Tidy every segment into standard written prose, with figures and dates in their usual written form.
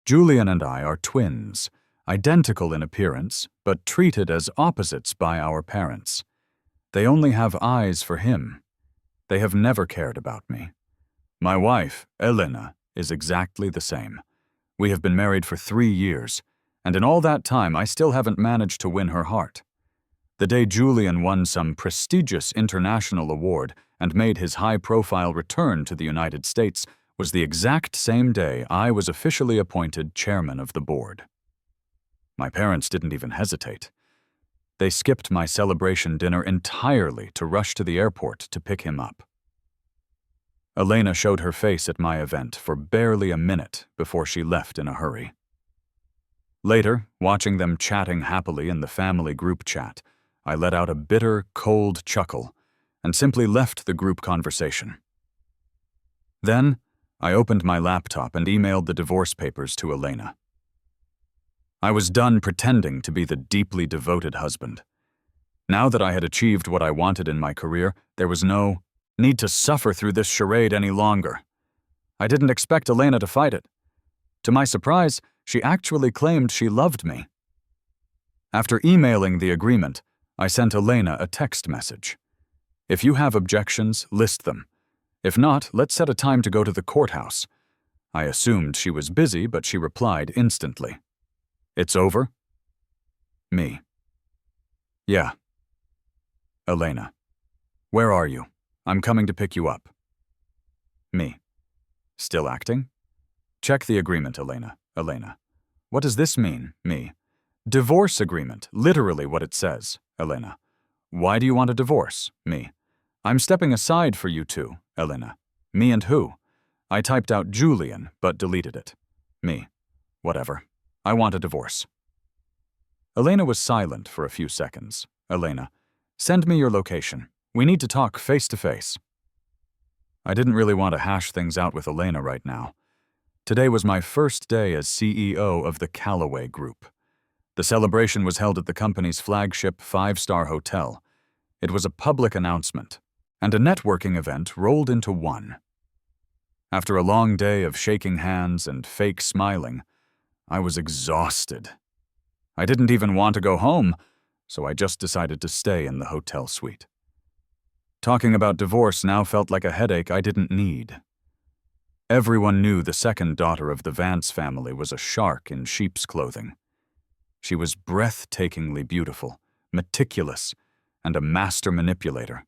Julian and I are twins, identical in appearance, but treated as opposites by our parents. They only have eyes for him. They have never cared about me. My wife, Elena, is exactly the same. We have been married for 3 years, and in all that time I still haven't managed to win her heart. The day Julian won some prestigious international award and made his high-profile return to the United States was the exact same day I was officially appointed chairman of the board. My parents didn't even hesitate. They skipped my celebration dinner entirely to rush to the airport to pick him up. Elena showed her face at my event for barely a minute before she left in a hurry. Later, watching them chatting happily in the family group chat, I let out a bitter, cold chuckle and simply left the group conversation. Then, I opened my laptop and emailed the divorce papers to Elena. I was done pretending to be the deeply devoted husband. Now that I had achieved what I wanted in my career, there was no need to suffer through this charade any longer. I didn't expect Elena to fight it. To my surprise, she actually claimed she loved me. After emailing the agreement, I sent Elena a text message. If you have objections, list them. If not, let's set a time to go to the courthouse. I assumed she was busy, but she replied instantly. It's over? Me. Yeah. Elena. Where are you? I'm coming to pick you up. Me. Still acting? Check the agreement, Elena. Elena. What does this mean? Me. Divorce agreement, literally what it says. Elena. Why do you want a divorce? Me. I'm stepping aside for you two. Elena. Me and who? I typed out Julian, but deleted it. Me. Whatever. I want a divorce. Elena was silent for a few seconds. Elena. Send me your location. We need to talk face to face. I didn't really want to hash things out with Elena right now. Today was my first day as CEO of the Callaway Group. The celebration was held at the company's flagship 5-star hotel. It was a public announcement, and a networking event rolled into one. After a long day of shaking hands and fake smiling, I was exhausted. I didn't even want to go home, so I just decided to stay in the hotel suite. Talking about divorce now felt like a headache I didn't need. Everyone knew the second daughter of the Vance family was a shark in sheep's clothing. She was breathtakingly beautiful, meticulous, and a master manipulator.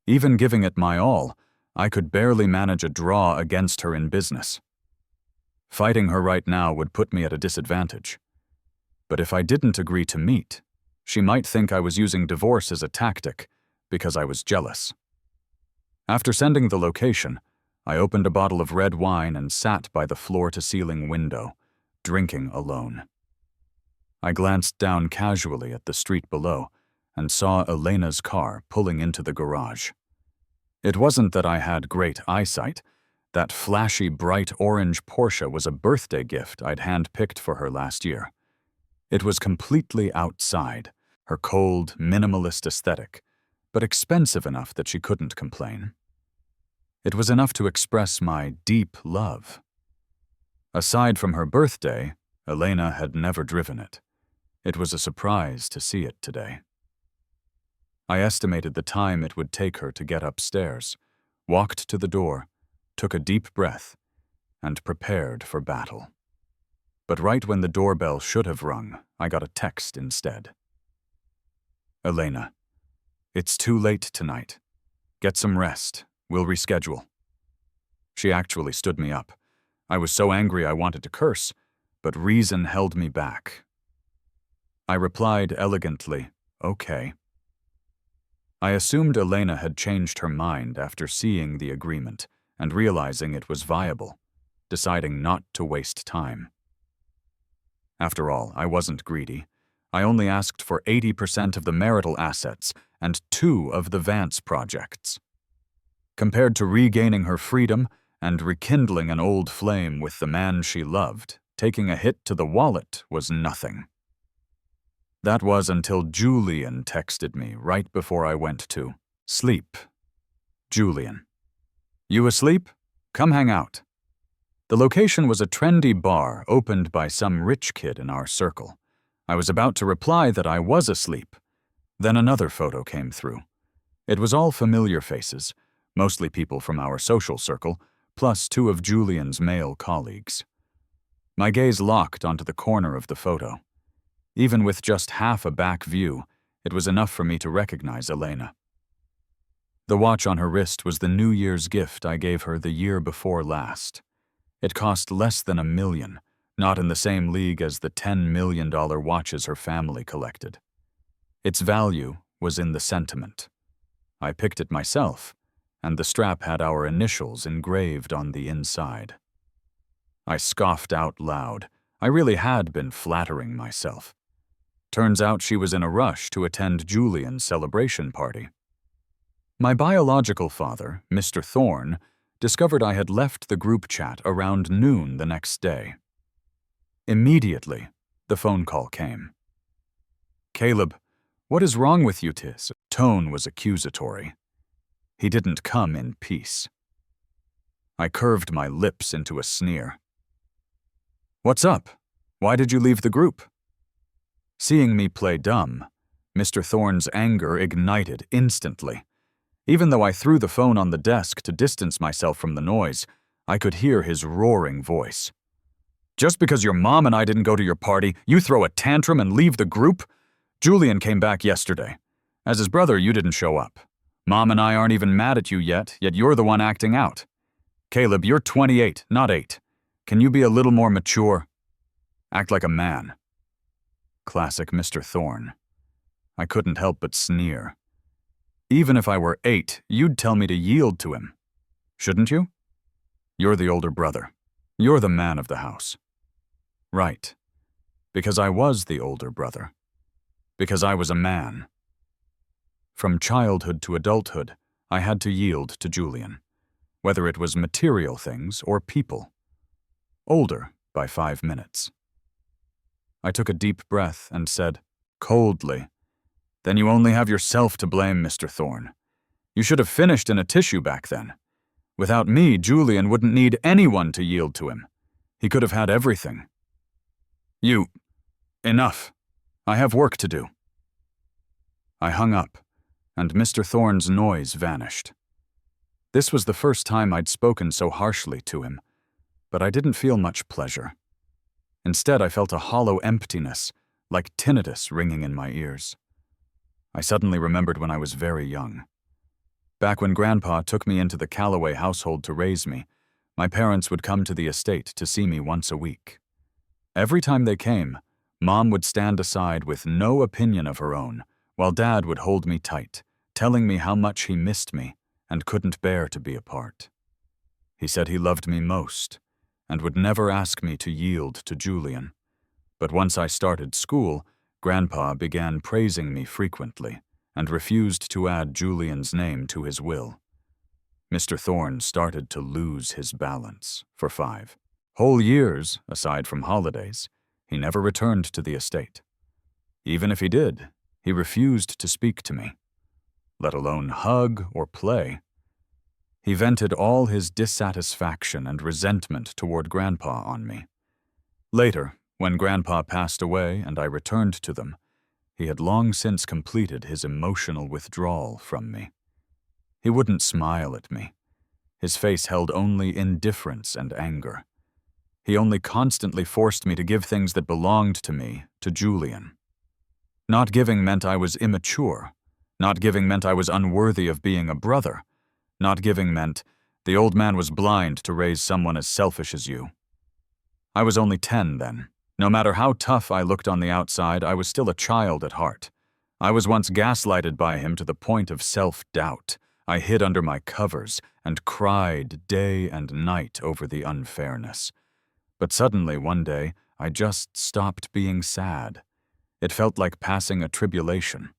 Even giving it my all, I could barely manage a draw against her in business. Fighting her right now would put me at a disadvantage. But if I didn't agree to meet, she might think I was using divorce as a tactic because I was jealous. After sending the location, I opened a bottle of red wine and sat by the floor-to-ceiling window, drinking alone. I glanced down casually at the street below and saw Elena's car pulling into the garage. It wasn't that I had great eyesight. That flashy, bright orange Porsche was a birthday gift I'd hand-picked for her last year. It was completely outside, her cold, minimalist aesthetic, but expensive enough that she couldn't complain. It was enough to express my deep love. Aside from her birthday, Elena had never driven it. It was a surprise to see it today. I estimated the time it would take her to get upstairs, walked to the door, took a deep breath, and prepared for battle. But right when the doorbell should have rung, I got a text instead. Elena, it's too late tonight. Get some rest. We'll reschedule. She actually stood me up. I was so angry I wanted to curse, but reason held me back. I replied elegantly, okay. I assumed Elena had changed her mind after seeing the agreement and realizing it was viable, deciding not to waste time. After all, I wasn't greedy. I only asked for 80% of the marital assets and 2 of the Vance projects. Compared to regaining her freedom and rekindling an old flame with the man she loved, taking a hit to the wallet was nothing. That was until Julian texted me right before I went to sleep. Julian. You asleep? Come hang out. The location was a trendy bar opened by some rich kid in our circle. I was about to reply that I was asleep. Then another photo came through. It was all familiar faces, mostly people from our social circle, plus two of Julian's male colleagues. My gaze locked onto the corner of the photo. Even with just half a back view, it was enough for me to recognize Elena. The watch on her wrist was the New Year's gift I gave her the year before last. It cost less than $1 million, not in the same league as the $10 million watches her family collected. Its value was in the sentiment. I picked it myself, and the strap had our initials engraved on the inside. I scoffed out loud. I really had been flattering myself. Turns out she was in a rush to attend Julian's celebration party. My biological father, Mr. Thorne, discovered I had left the group chat around noon the next day. Immediately, the phone call came. "Caleb, what is wrong with you, His tone was accusatory. He didn't come in peace. I curved my lips into a sneer. "What's up? Why did you leave the group?" Seeing me play dumb, Mr. Thorne's anger ignited instantly. Even though I threw the phone on the desk to distance myself from the noise, I could hear his roaring voice. "Just because your mom and I didn't go to your party, you throw a tantrum and leave the group? Julian came back yesterday. As his brother, you didn't show up. Mom and I aren't even mad at you yet you're the one acting out. Caleb, you're 28, not 8. Can you be a little more mature? Act like a man." Classic Mr. Thorne. I couldn't help but sneer. "Even if I were 8, you'd tell me to yield to him. Shouldn't you? You're the older brother. You're the man of the house." Right. Because I was the older brother. Because I was a man. From childhood to adulthood, I had to yield to Julian, whether it was material things or people. Older by 5 minutes. I took a deep breath and said, coldly, "Then you only have yourself to blame, Mr. Thorne. You should have finished in a tissue back then. Without me, Julian wouldn't need anyone to yield to him. He could have had everything." Enough. I have work to do." I hung up, and Mr. Thorne's noise vanished. This was the first time I'd spoken so harshly to him, but I didn't feel much pleasure. Instead, I felt a hollow emptiness, like tinnitus ringing in my ears. I suddenly remembered when I was very young. Back when Grandpa took me into the Calloway household to raise me, my parents would come to the estate to see me once a week. Every time they came, Mom would stand aside with no opinion of her own, while Dad would hold me tight, telling me how much he missed me and couldn't bear to be apart. He said he loved me most, and would never ask me to yield to Julian. But once I started school, Grandpa began praising me frequently and refused to add Julian's name to his will. Mr. Thorne started to lose his balance for 5 whole years, aside from holidays. He never returned to the estate. Even if he did, he refused to speak to me, let alone hug or play. He vented all his dissatisfaction and resentment toward Grandpa on me. Later, when Grandpa passed away and I returned to them, he had long since completed his emotional withdrawal from me. He wouldn't smile at me. His face held only indifference and anger. He only constantly forced me to give things that belonged to me to Julian. Not giving meant I was immature. Not giving meant I was unworthy of being a brother. Not giving meant the old man was blind to raise someone as selfish as you. I was only 10 then. No matter how tough I looked on the outside, I was still a child at heart. I was once gaslighted by him to the point of self-doubt. I hid under my covers and cried day and night over the unfairness. But suddenly, one day, I just stopped being sad. It felt like passing a tribulation.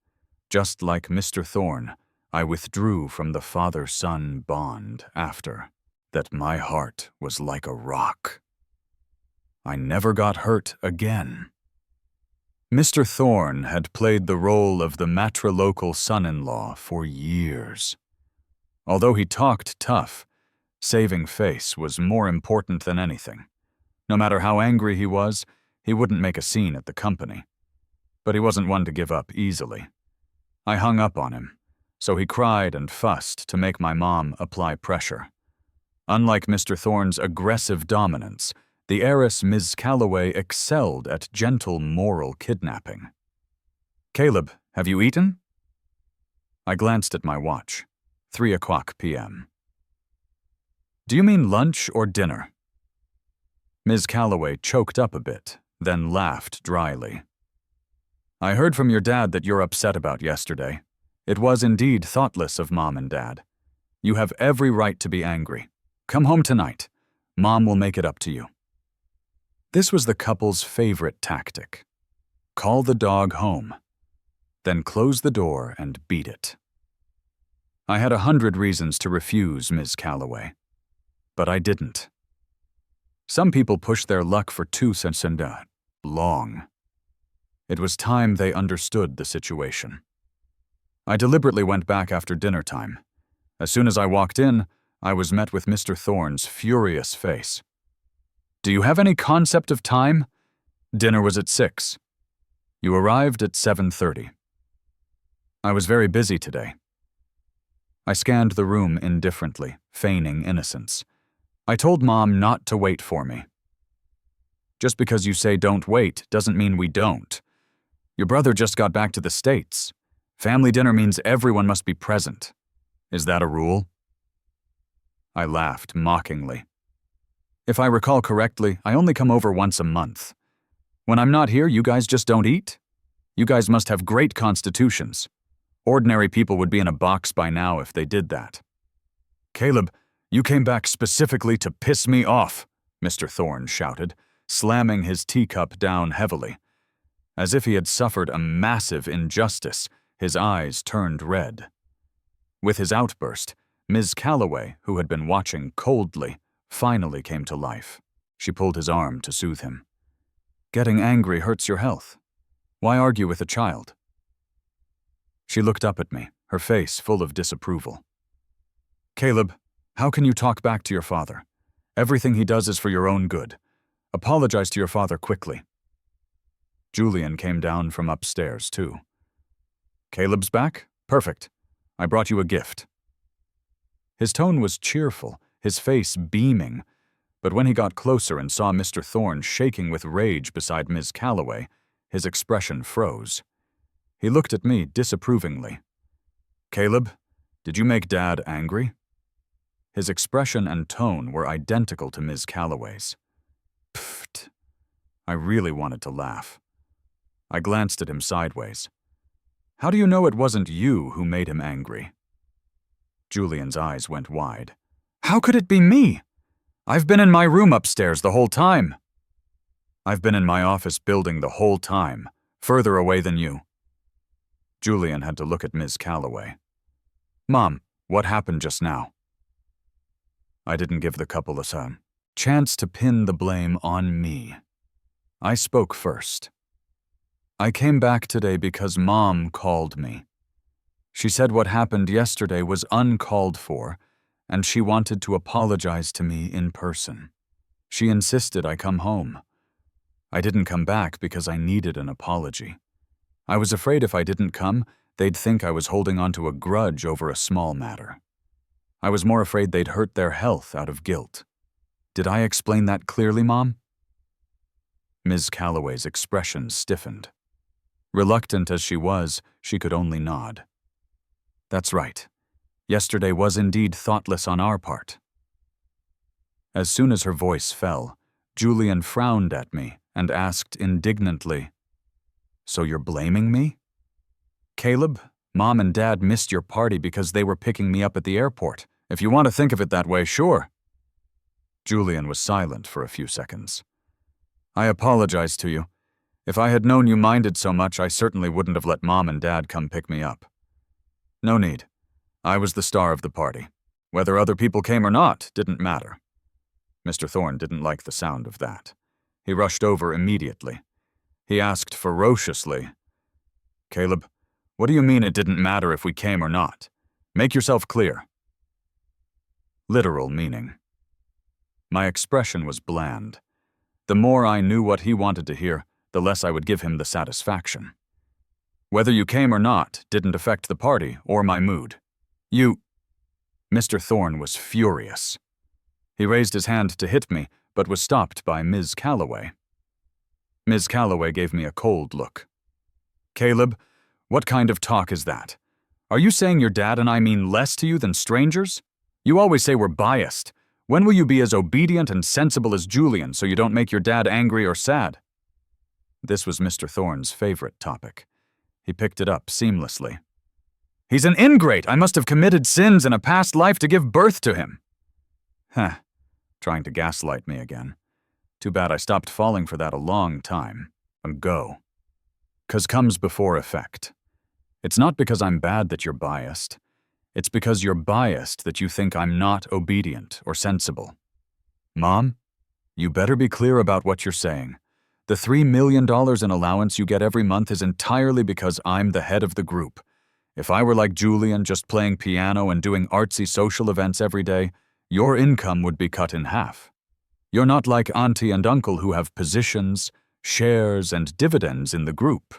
Just like Mr. Thorne, I withdrew from the father-son bond after that. My heart was like a rock. I never got hurt again. Mr. Thorne had played the role of the matrilocal son-in-law for years. Although he talked tough, Saving face was more important than anything. No matter how angry he was, he wouldn't make a scene at the company. But he wasn't one to give up easily. I hung up on him, so he cried and fussed to make my mom apply pressure. Unlike Mr. Thorne's aggressive dominance, the heiress Ms. Calloway excelled at gentle moral kidnapping. "Caleb, have you eaten?" I glanced at my watch. 3:00 p.m. "Do you mean lunch or dinner?" Ms. Calloway choked up a bit, then laughed dryly. "I heard from your dad that you're upset about yesterday. It was indeed thoughtless of Mom and Dad. You have every right to be angry. Come home tonight. Mom will make it up to you." This was the couple's favorite tactic. Call the dog home, then close the door and beat it. I had 100 reasons to refuse Ms. Calloway, but I didn't. Some people push their luck for 2 cents and long. It was time they understood the situation. I deliberately went back after dinner time. As soon as I walked in, I was met with Mr. Thorne's furious face. "Do you have any concept of time? Dinner was at 6. You arrived at 7:30. I was very busy today." I scanned the room indifferently, feigning innocence. I told Mom not to wait for me. "Just because you say don't wait doesn't mean we don't. Your brother just got back to the States. Family dinner means everyone must be present. Is that a rule?" I laughed mockingly. "If I recall correctly, I only come over once a month. When I'm not here, you guys just don't eat? You guys must have great constitutions. Ordinary people would be in a box by now if they did that." "Caleb, you came back specifically to piss me off," Mr. Thorne shouted, slamming his teacup down heavily. As if he had suffered a massive injustice, his eyes turned red. With his outburst, Ms. Calloway, who had been watching coldly, finally came to life. She pulled his arm to soothe him. "Getting angry hurts your health. Why argue with a child?" She looked up at me, her face full of disapproval. "Caleb, how can you talk back to your father? Everything he does is for your own good. Apologize to your father quickly." Julian came down from upstairs, too. "Caleb's back? Perfect. I brought you a gift." His tone was cheerful, his face beaming, but when he got closer and saw Mr. Thorne shaking with rage beside Ms. Calloway, his expression froze. He looked at me disapprovingly. "Caleb, did you make Dad angry?" His expression and tone were identical to Ms. Calloway's. Pfft. I really wanted to laugh. I glanced at him sideways. "How do you know it wasn't you who made him angry?" Julian's eyes went wide. "How could it be me? I've been in my room upstairs the whole time." "I've been in my office building the whole time, further away than you." Julian had to look at Ms. Calloway. "Mom, what happened just now?" I didn't give the couple a chance to pin the blame on me. I spoke first. "I came back today because Mom called me. She said what happened yesterday was uncalled for, and she wanted to apologize to me in person. She insisted I come home. I didn't come back because I needed an apology. I was afraid if I didn't come, they'd think I was holding on to a grudge over a small matter. I was more afraid they'd hurt their health out of guilt. Did I explain that clearly, Mom?" Ms. Calloway's expression stiffened. Reluctant as she was, she could only nod. "That's right. Yesterday was indeed thoughtless on our part." As soon as her voice fell, Julian frowned at me and asked indignantly, "So you're blaming me?" "Caleb, Mom and Dad missed your party because they were picking me up at the airport. If you want to think of it that way, sure." Julian was silent for a few seconds. "I apologize to you. If I had known you minded so much, I certainly wouldn't have let Mom and Dad come pick me up. No need. I was the star of the party. Whether other people came or not didn't matter." Mr. Thorne didn't like the sound of that. He rushed over immediately. He asked ferociously, "Caleb, what do you mean it didn't matter if we came or not? Make yourself clear." literal meaning. My expression was bland. The more I knew what he wanted to hear, the less I would give him the satisfaction. Whether you came or not didn't affect the party or my mood. Mr. Thorne was furious. He raised his hand to hit me, but was stopped by Ms. Calloway. Ms. Calloway gave me a cold look. Caleb, what kind of talk is that? Are you saying your dad and I mean less to you than strangers? You always say we're biased. When will you be as obedient and sensible as Julian so you don't make your dad angry or sad? This was Mr. Thorne's favorite topic. He picked it up seamlessly. He's an ingrate! I must have committed sins in a past life to give birth to him. Trying to gaslight me again. Too bad I stopped falling for that a long time ago. 'Cause comes before effect. It's not because I'm bad that you're biased. It's because you're biased that you think I'm not obedient or sensible. Mom, you better be clear about what you're saying. The $3 million in allowance you get every month is entirely because I'm the head of the group. If I were like Julian, just playing piano and doing artsy social events every day, your income would be cut in half. You're not like Auntie and Uncle who have positions, shares, and dividends in the group.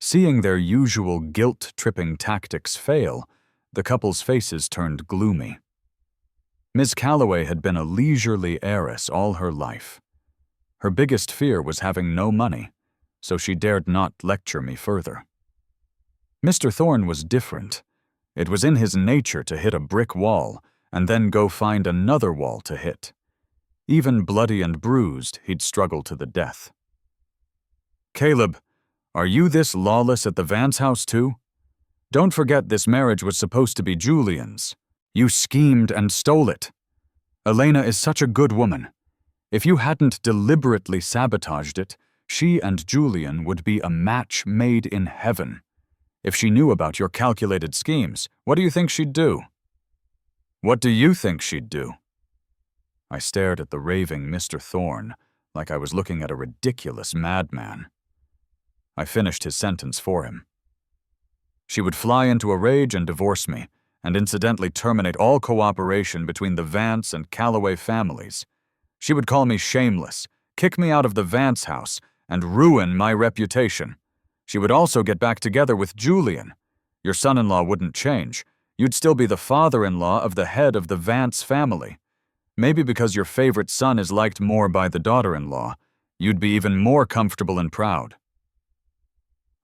Seeing their usual guilt-tripping tactics fail, the couple's faces turned gloomy. Ms. Calloway had been a leisurely heiress all her life. Her biggest fear was having no money, so she dared not lecture me further. Mr. Thorne was different. It was in his nature to hit a brick wall and then go find another wall to hit. Even bloody and bruised, he'd struggle to the death. Caleb, are you this lawless at the Vance house too? Don't forget this marriage was supposed to be Julian's. You schemed and stole it. Elena is such a good woman. If you hadn't deliberately sabotaged it, she and Julian would be a match made in heaven. If she knew about your calculated schemes, what do you think she'd do? What do you think she'd do? I stared at the raving Mr. Thorne like I was looking at a ridiculous madman. I finished his sentence for him. She would fly into a rage and divorce me, and incidentally terminate all cooperation between the Vance and Calloway families. She would call me shameless, kick me out of the Vance house, and ruin my reputation. She would also get back together with Julian. Your son-in-law wouldn't change. You'd still be the father-in-law of the head of the Vance family. Maybe because your favorite son is liked more by the daughter-in-law, you'd be even more comfortable and proud.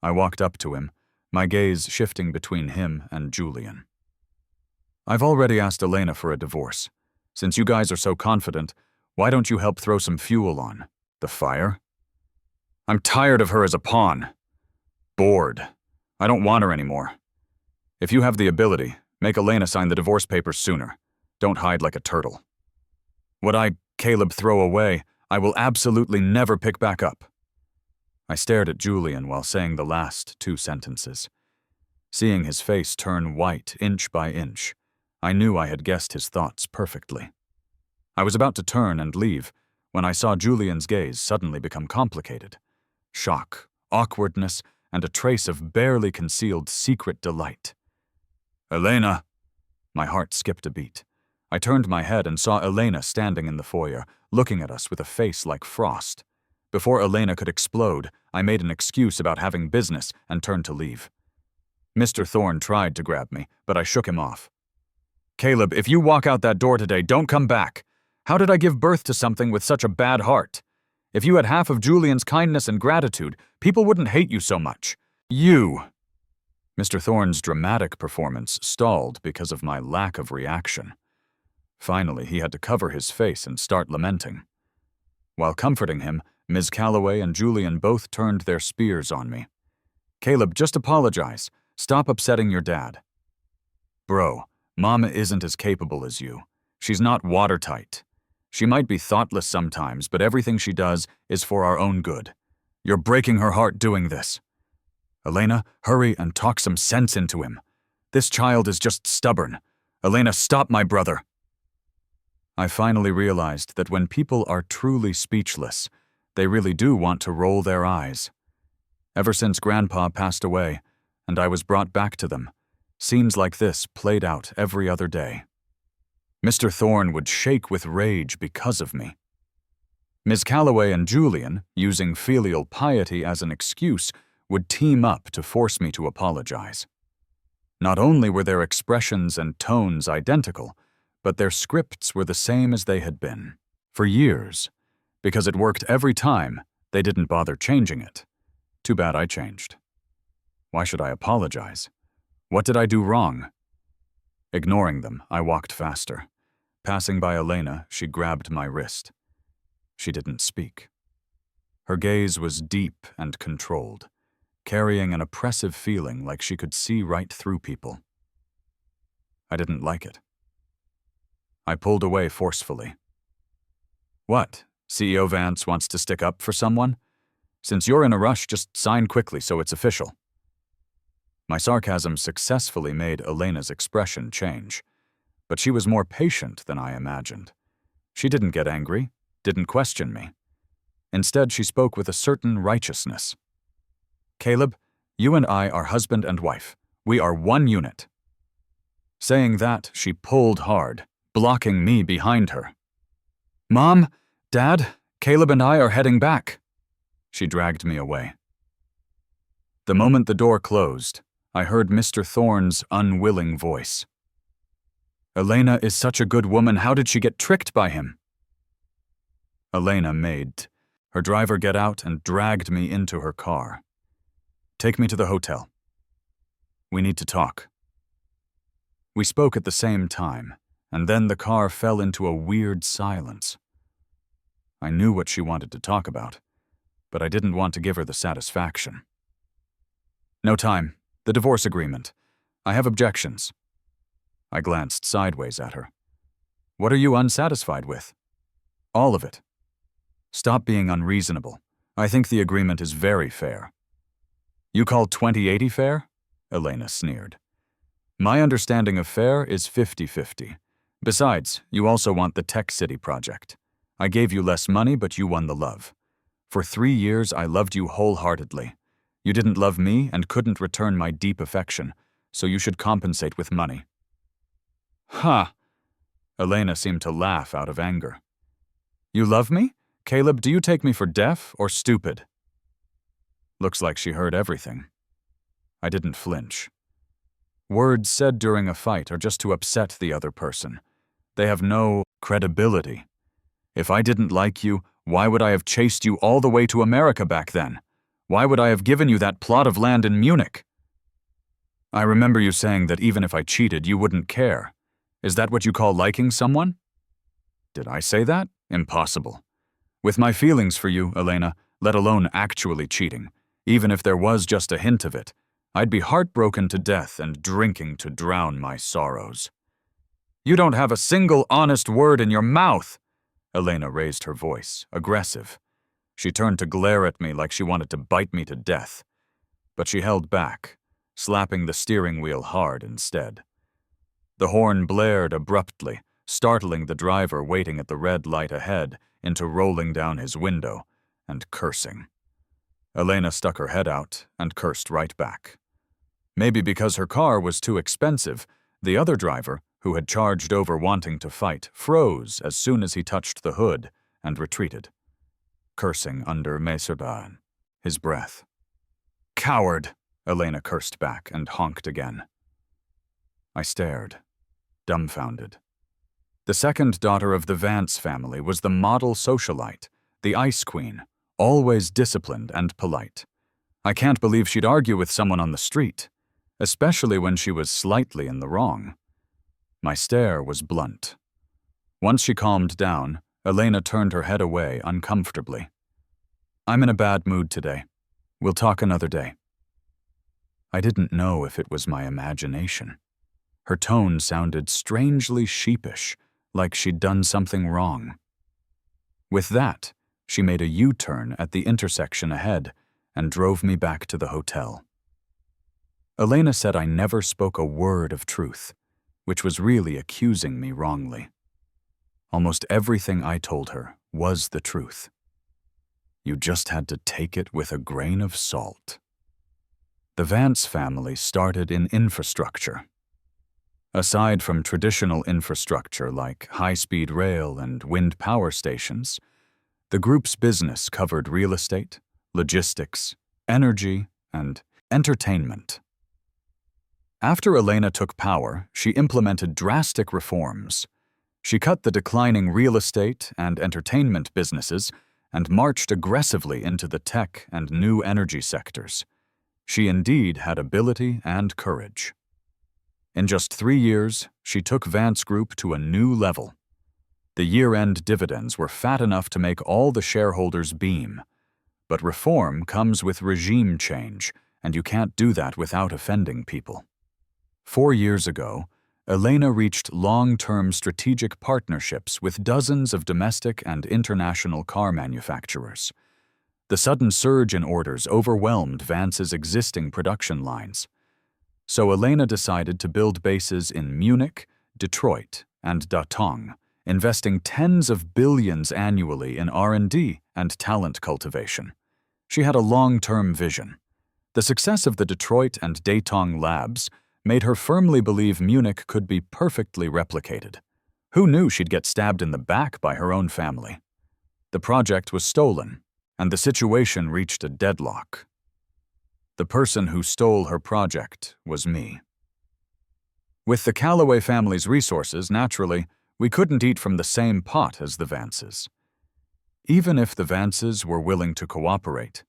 I walked up to him, my gaze shifting between him and Julian. I've already asked Elena for a divorce. Since you guys are so confident, why don't you help throw some fuel on the fire? I'm tired of her as a pawn. Bored. I don't want her anymore. If you have the ability, make Elena sign the divorce papers sooner. Don't hide like a turtle. What I, Caleb, throw away, I will absolutely never pick back up. I stared at Julian while saying the last two sentences. Seeing his face turn white inch by inch, I knew I had guessed his thoughts perfectly. I was about to turn and leave when I saw Julian's gaze suddenly become complicated. Shock, awkwardness, and a trace of barely concealed secret delight. Elena! My heart skipped a beat. I turned my head and saw Elena standing in the foyer, looking at us with a face like frost. Before Elena could explode, I made an excuse about having business and turned to leave. Mr. Thorne tried to grab me, but I shook him off. Caleb, if you walk out that door today, don't come back. How did I give birth to something with such a bad heart? If you had half of Julian's kindness and gratitude, people wouldn't hate you so much. You! Mr. Thorne's dramatic performance stalled because of my lack of reaction. Finally, he had to cover his face and start lamenting. While comforting him, Ms. Calloway and Julian both turned their spears on me. Caleb, just apologize. Stop upsetting your dad. Bro, Mama isn't as capable as you. She's not watertight. She might be thoughtless sometimes, but everything she does is for our own good. You're breaking her heart doing this. Elena, hurry and talk some sense into him. This child is just stubborn. Elena, stop my brother. I finally realized that when people are truly speechless, they really do want to roll their eyes. Ever since Grandpa passed away, and I was brought back to them, scenes like this played out every other day. Mr. Thorne would shake with rage because of me. Ms. Calloway and Julian, using filial piety as an excuse, would team up to force me to apologize. Not only were their expressions and tones identical, but their scripts were the same as they had been. For years. Because it worked every time, they didn't bother changing it. Too bad I changed. Why should I apologize? What did I do wrong? Ignoring them, I walked faster. Passing by Elena, she grabbed my wrist. She didn't speak. Her gaze was deep and controlled, carrying an oppressive feeling like she could see right through people. I didn't like it. I pulled away forcefully. What? CEO Vance wants to stick up for someone? Since you're in a rush, just sign quickly so it's official. My sarcasm successfully made Elena's expression change, but she was more patient than I imagined. She didn't get angry, didn't question me. Instead, she spoke with a certain righteousness. Caleb, you and I are husband and wife. We are one unit. Saying that, she pulled hard, blocking me behind her. Mom, Dad, Caleb and I are heading back. She dragged me away. The moment the door closed, I heard Mr. Thorne's unwilling voice. Elena is such a good woman, how did she get tricked by him? Elena made her driver get out and dragged me into her car. Take me to the hotel. We need to talk. We spoke at the same time, and then the car fell into a weird silence. I knew what she wanted to talk about, but I didn't want to give her the satisfaction. No time. The divorce agreement. I have objections. I glanced sideways at her. What are you unsatisfied with? All of it. Stop being unreasonable. I think the agreement is very fair. You call 2080 fair? Elena sneered. My understanding of fair is 50-50. Besides, you also want the Tech City project. I gave you less money, but you won the love. For 3 years, I loved you wholeheartedly. You didn't love me and couldn't return my deep affection, so you should compensate with money. Ha! Elena seemed to laugh out of anger. You love me? Caleb, do you take me for deaf or stupid? Looks like she heard everything. I didn't flinch. Words said during a fight are just to upset the other person. They have no credibility. If I didn't like you, why would I have chased you all the way to America back then? Why would I have given you that plot of land in Munich? I remember you saying that even if I cheated, you wouldn't care. Is that what you call liking someone? Did I say that? Impossible. With my feelings for you, Elena, let alone actually cheating, even if there was just a hint of it, I'd be heartbroken to death and drinking to drown my sorrows. You don't have a single honest word in your mouth! Elena raised her voice, aggressive. She turned to glare at me like she wanted to bite me to death. But she held back, slapping the steering wheel hard instead. The horn blared abruptly, startling the driver waiting at the red light ahead into rolling down his window and cursing. Elena stuck her head out and cursed right back. Maybe because her car was too expensive, the other driver, who had charged over wanting to fight, froze as soon as he touched the hood and retreated, cursing under Mesurdan, his breath. Coward! Elena cursed back and honked again. I stared, dumbfounded. The second daughter of the Vance family was the model socialite, the ice queen, always disciplined and polite. I can't believe she'd argue with someone on the street, especially when she was slightly in the wrong. My stare was blunt. Once she calmed down, Elena turned her head away uncomfortably. I'm in a bad mood today. We'll talk another day. I didn't know if it was my imagination. Her tone sounded strangely sheepish, like she'd done something wrong. With that, she made a U-turn at the intersection ahead and drove me back to the hotel. Elena said I never spoke a word of truth, which was really accusing me wrongly. Almost everything I told her was the truth. You just had to take it with a grain of salt. The Vance family started in infrastructure. Aside from traditional infrastructure like high-speed rail and wind power stations, the group's business covered real estate, logistics, energy, and entertainment. After Elena took power, she implemented drastic reforms. She cut the declining real estate and entertainment businesses and marched aggressively into the tech and new energy sectors. She indeed had ability and courage. In just 3 years, she took Vance Group to a new level. The year-end dividends were fat enough to make all the shareholders beam. But reform comes with regime change, and you can't do that without offending people. 4 years ago, Elena reached long-term strategic partnerships with dozens of domestic and international car manufacturers. The sudden surge in orders overwhelmed Vance's existing production lines. So Elena decided to build bases in Munich, Detroit, and Datong, investing tens of billions annually in R&D and talent cultivation. She had a long-term vision. The success of the Detroit and Datong labs made her firmly believe Munich could be perfectly replicated. Who knew she'd get stabbed in the back by her own family? The project was stolen, and the situation reached a deadlock. The person who stole her project was me. With the Calloway family's resources, naturally, we couldn't eat from the same pot as the Vances. Even if the Vances were willing to cooperate,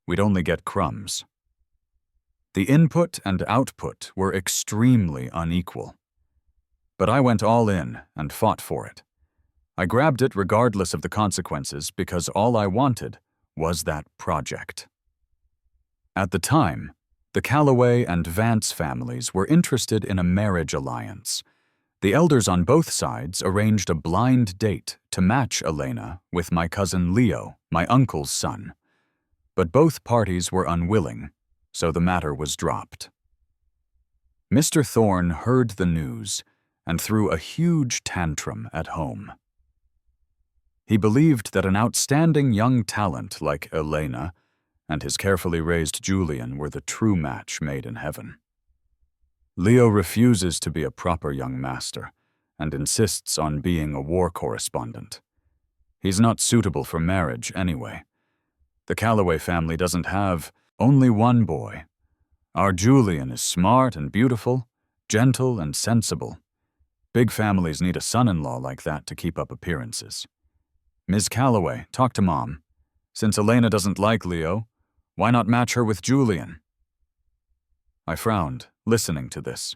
we'd only get crumbs. The input and output were extremely unequal. But I went all in and fought for it. I grabbed it regardless of the consequences because all I wanted was that project. At the time, the Calloway and Vance families were interested in a marriage alliance. The elders on both sides arranged a blind date to match Elena with my cousin Leo, my uncle's son. But both parties were unwilling, so the matter was dropped. Mr. Thorne heard the news and threw a huge tantrum at home. He believed that an outstanding young talent like Elena and his carefully raised Julian were the true match made in heaven. Leo refuses to be a proper young master and insists on being a war correspondent. He's not suitable for marriage anyway. The Calloway family doesn't have only one boy. Our Julian is smart and beautiful, gentle and sensible. Big families need a son-in-law like that to keep up appearances. Ms. Calloway, talk to Mom. Since Elena doesn't like Leo, why not match her with Julian? I frowned, listening to this.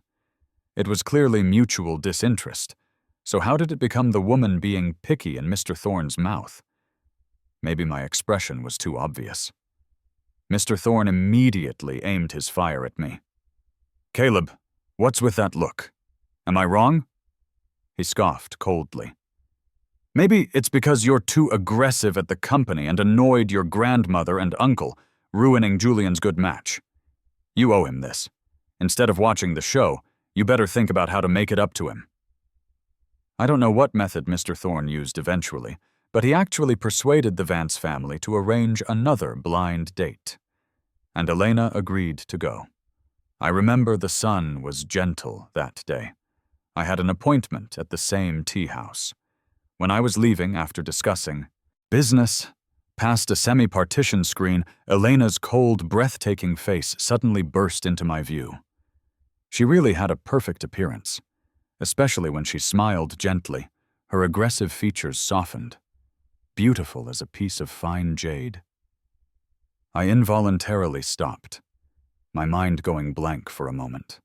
It was clearly mutual disinterest, so how did it become the woman being picky in Mr. Thorne's mouth? Maybe my expression was too obvious. Mr. Thorne immediately aimed his fire at me. Caleb, what's with that look? Am I wrong? He scoffed coldly. Maybe it's because you're too aggressive at the company and annoyed your grandmother and uncle, ruining Julian's good match. You owe him this. Instead of watching the show, you better think about how to make it up to him. I don't know what method Mr. Thorne used eventually, but he actually persuaded the Vance family to arrange another blind date. And Elena agreed to go. I remember the sun was gentle that day. I had an appointment at the same tea house. When I was leaving after discussing business, past a semi-partition screen, Elena's cold, breathtaking face suddenly burst into my view. She really had a perfect appearance, especially when she smiled gently, her aggressive features softened. Beautiful as a piece of fine jade. I involuntarily stopped, my mind going blank for a moment.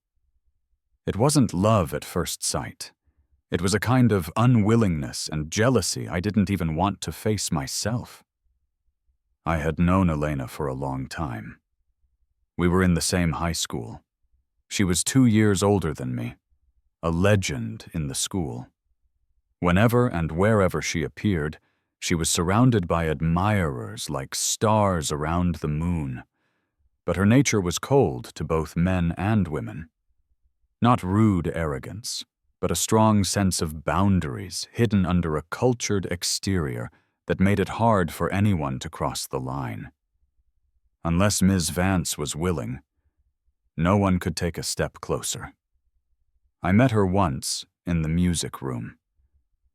It wasn't love at first sight. It was a kind of unwillingness and jealousy I didn't even want to face myself. I had known Elena for a long time. We were in the same high school. She was 2 years older than me, a legend in the school. Whenever and wherever she appeared, she was surrounded by admirers like stars around the moon. But her nature was cold to both men and women. Not rude arrogance, but a strong sense of boundaries hidden under a cultured exterior that made it hard for anyone to cross the line. Unless Ms. Vance was willing, no one could take a step closer. I met her once in the music room.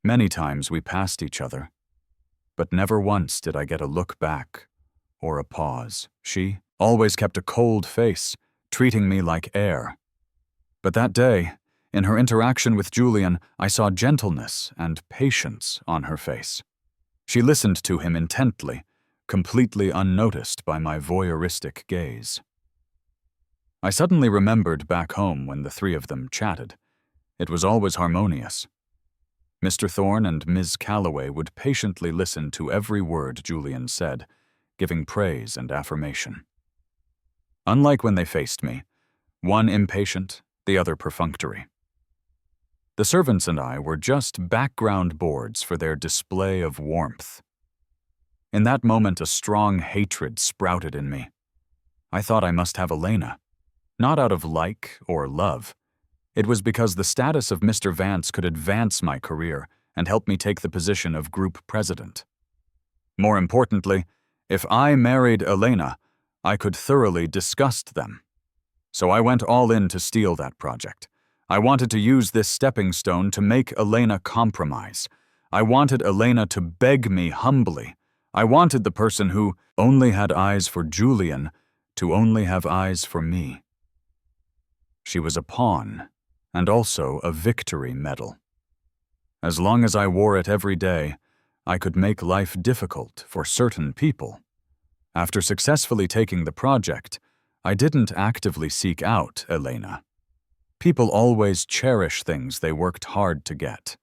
Many times we passed each other, but never once did I get a look back or a pause. She always kept a cold face, treating me like air. But that day, in her interaction with Julian, I saw gentleness and patience on her face. She listened to him intently, completely unnoticed by my voyeuristic gaze. I suddenly remembered back home when the three of them chatted. It was always harmonious. Mr. Thorne and Ms. Calloway would patiently listen to every word Julian said, giving praise and affirmation. Unlike when they faced me, one impatient, the other perfunctory. The servants and I were just background boards for their display of warmth. In that moment, a strong hatred sprouted in me. I thought I must have Elena, not out of like or love. It was because the status of Mr. Vance could advance my career and help me take the position of group president. More importantly, if I married Elena, I could thoroughly disgust them. So I went all in to steal that project. I wanted to use this stepping stone to make Elena compromise. I wanted Elena to beg me humbly. I wanted the person who only had eyes for Julian to only have eyes for me. She was a pawn, and also a victory medal. As long as I wore it every day, I could make life difficult for certain people. After successfully taking the project, I didn't actively seek out Elena. People always cherish things they worked hard to get.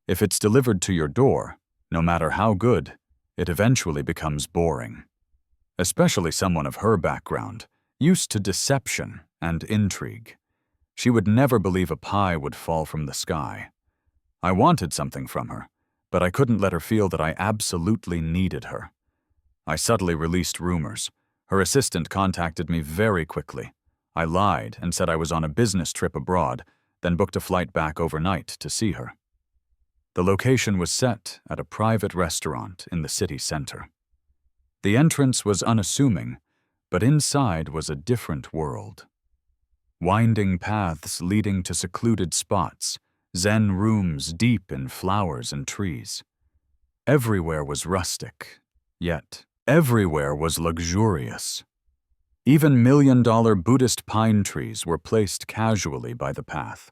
If it's delivered to your door, no matter how good, it eventually becomes boring. Especially someone of her background, used to deception and intrigue. She would never believe a pie would fall from the sky. I wanted something from her, but I couldn't let her feel that I absolutely needed her. I subtly released rumors. Her assistant contacted me very quickly. I lied and said I was on a business trip abroad, then booked a flight back overnight to see her. The location was set at a private restaurant in the city center. The entrance was unassuming, but inside was a different world. Winding paths leading to secluded spots, zen rooms deep in flowers and trees. Everywhere was rustic, yet everywhere was luxurious. Even million-dollar Buddhist pine trees were placed casually by the path.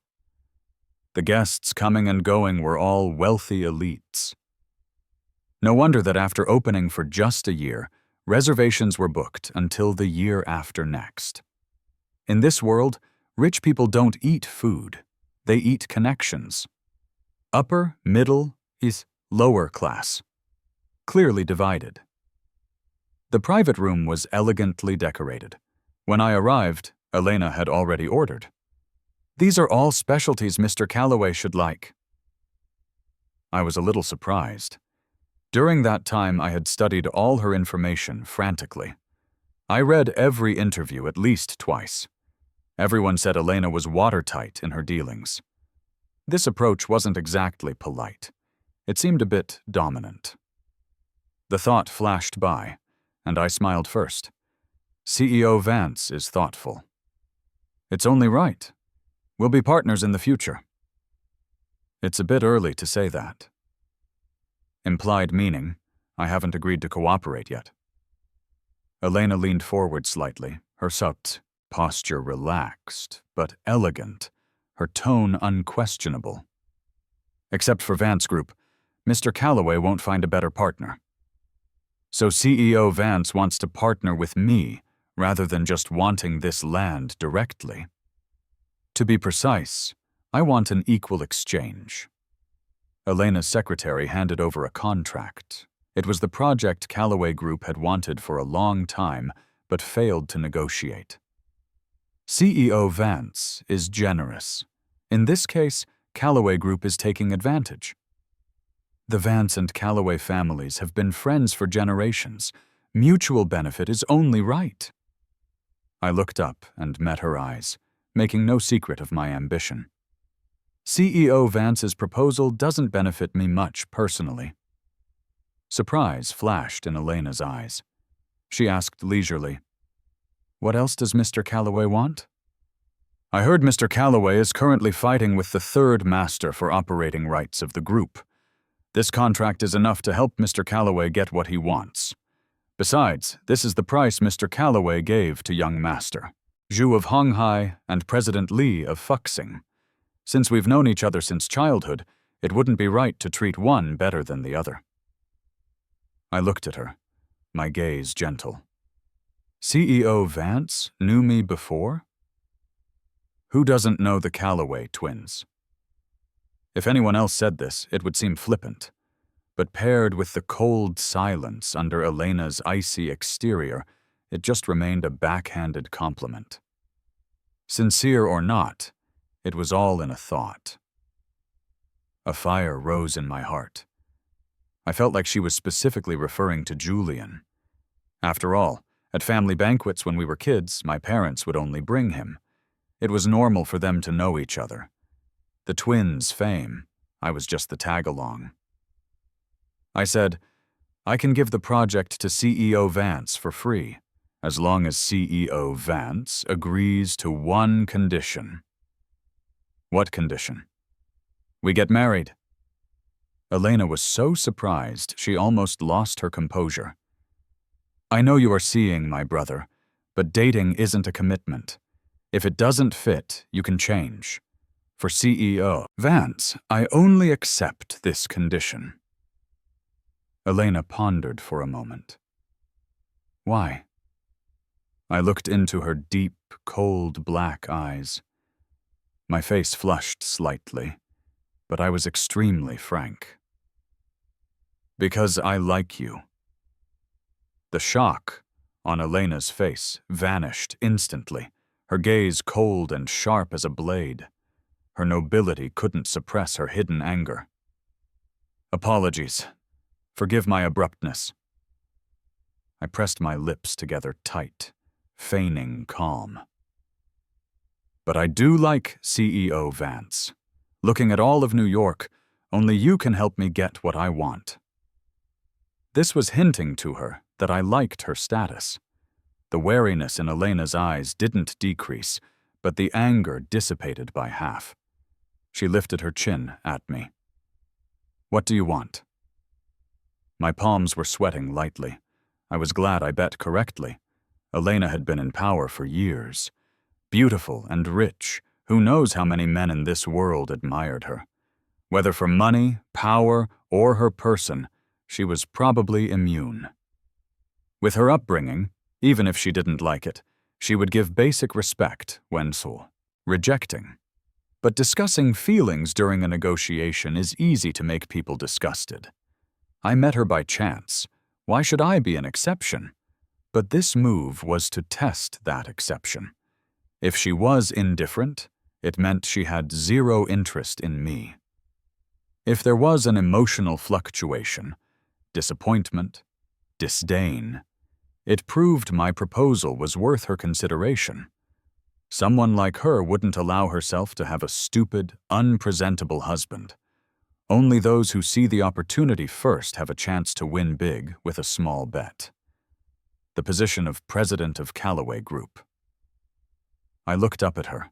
The guests coming and going were all wealthy elites. No wonder that after opening for just a year, reservations were booked until the year after next. In this world, rich people don't eat food. They eat connections. Upper, middle, is lower class. Clearly divided. The private room was elegantly decorated. When I arrived, Elena had already ordered. "These are all specialties Mr. Calloway should like." I was a little surprised. During that time, I had studied all her information frantically. I read every interview at least twice. Everyone said Elena was watertight in her dealings. This approach wasn't exactly polite. It seemed a bit dominant. The thought flashed by, and I smiled first. CEO Vance is thoughtful. It's only right. We'll be partners in the future. It's a bit early to say that. Implied meaning, I haven't agreed to cooperate yet. Elena leaned forward slightly, her soft posture relaxed, but elegant, her tone unquestionable. Except for Vance Group, Mr. Calloway won't find a better partner. So CEO Vance wants to partner with me rather than just wanting this land directly. To be precise, I want an equal exchange. Elena's secretary handed over a contract. It was the project Calloway Group had wanted for a long time, but failed to negotiate. CEO Vance is generous. In this case, Calloway Group is taking advantage. The Vance and Calloway families have been friends for generations. Mutual benefit is only right. I looked up and met her eyes, making no secret of my ambition. CEO Vance's proposal doesn't benefit me much personally. Surprise flashed in Elena's eyes. She asked leisurely, "What else does Mr. Calloway want?" I heard Mr. Calloway is currently fighting with the third master for operating rights of the group. This contract is enough to help Mr. Calloway get what he wants. Besides, this is the price Mr. Calloway gave to young master Zhu of Honghai and President Li of Fuxing. Since we've known each other since childhood, it wouldn't be right to treat one better than the other. I looked at her, my gaze gentle. CEO Vance knew me before? Who doesn't know the Calloway twins? If anyone else said this, it would seem flippant, but paired with the cold silence under Elena's icy exterior, it just remained a backhanded compliment. Sincere or not, it was all in a thought. A fire rose in my heart. I felt like she was specifically referring to Julian. After all, at family banquets when we were kids, my parents would only bring him. It was normal for them to know each other. The twins' fame, I was just the tag-along. I said, I can give the project to CEO Vance for free, as long as CEO Vance agrees to one condition. What condition? We get married. Elena was so surprised she almost lost her composure. I know you are seeing my brother, but dating isn't a commitment. If it doesn't fit, you can change. For CEO Vance, I only accept this condition. Elena pondered for a moment. Why? I looked into her deep, cold black eyes. My face flushed slightly, but I was extremely frank. Because I like you. The shock on Elena's face vanished instantly, her gaze cold and sharp as a blade. Her nobility couldn't suppress her hidden anger. Apologies. Forgive my abruptness. I pressed my lips together tight, feigning calm. But I do like CEO Vance. Looking at all of New York, only you can help me get what I want. This was hinting to her that I liked her status. The wariness in Elena's eyes didn't decrease, but the anger dissipated by half. She lifted her chin at me. What do you want? My palms were sweating lightly. I was glad I bet correctly. Elena had been in power for years. Beautiful and rich, who knows how many men in this world admired her. Whether for money, power, or her person, she was probably immune. With her upbringing, even if she didn't like it, she would give basic respect when rejecting. But discussing feelings during a negotiation is easy to make people disgusted. I met her by chance. Why should I be an exception? But this move was to test that exception. If she was indifferent, it meant she had zero interest in me. If there was an emotional fluctuation, disappointment, disdain, it proved my proposal was worth her consideration. Someone like her wouldn't allow herself to have a stupid, unpresentable husband. Only those who see the opportunity first have a chance to win big with a small bet. The position of president of Calloway Group. I looked up at her,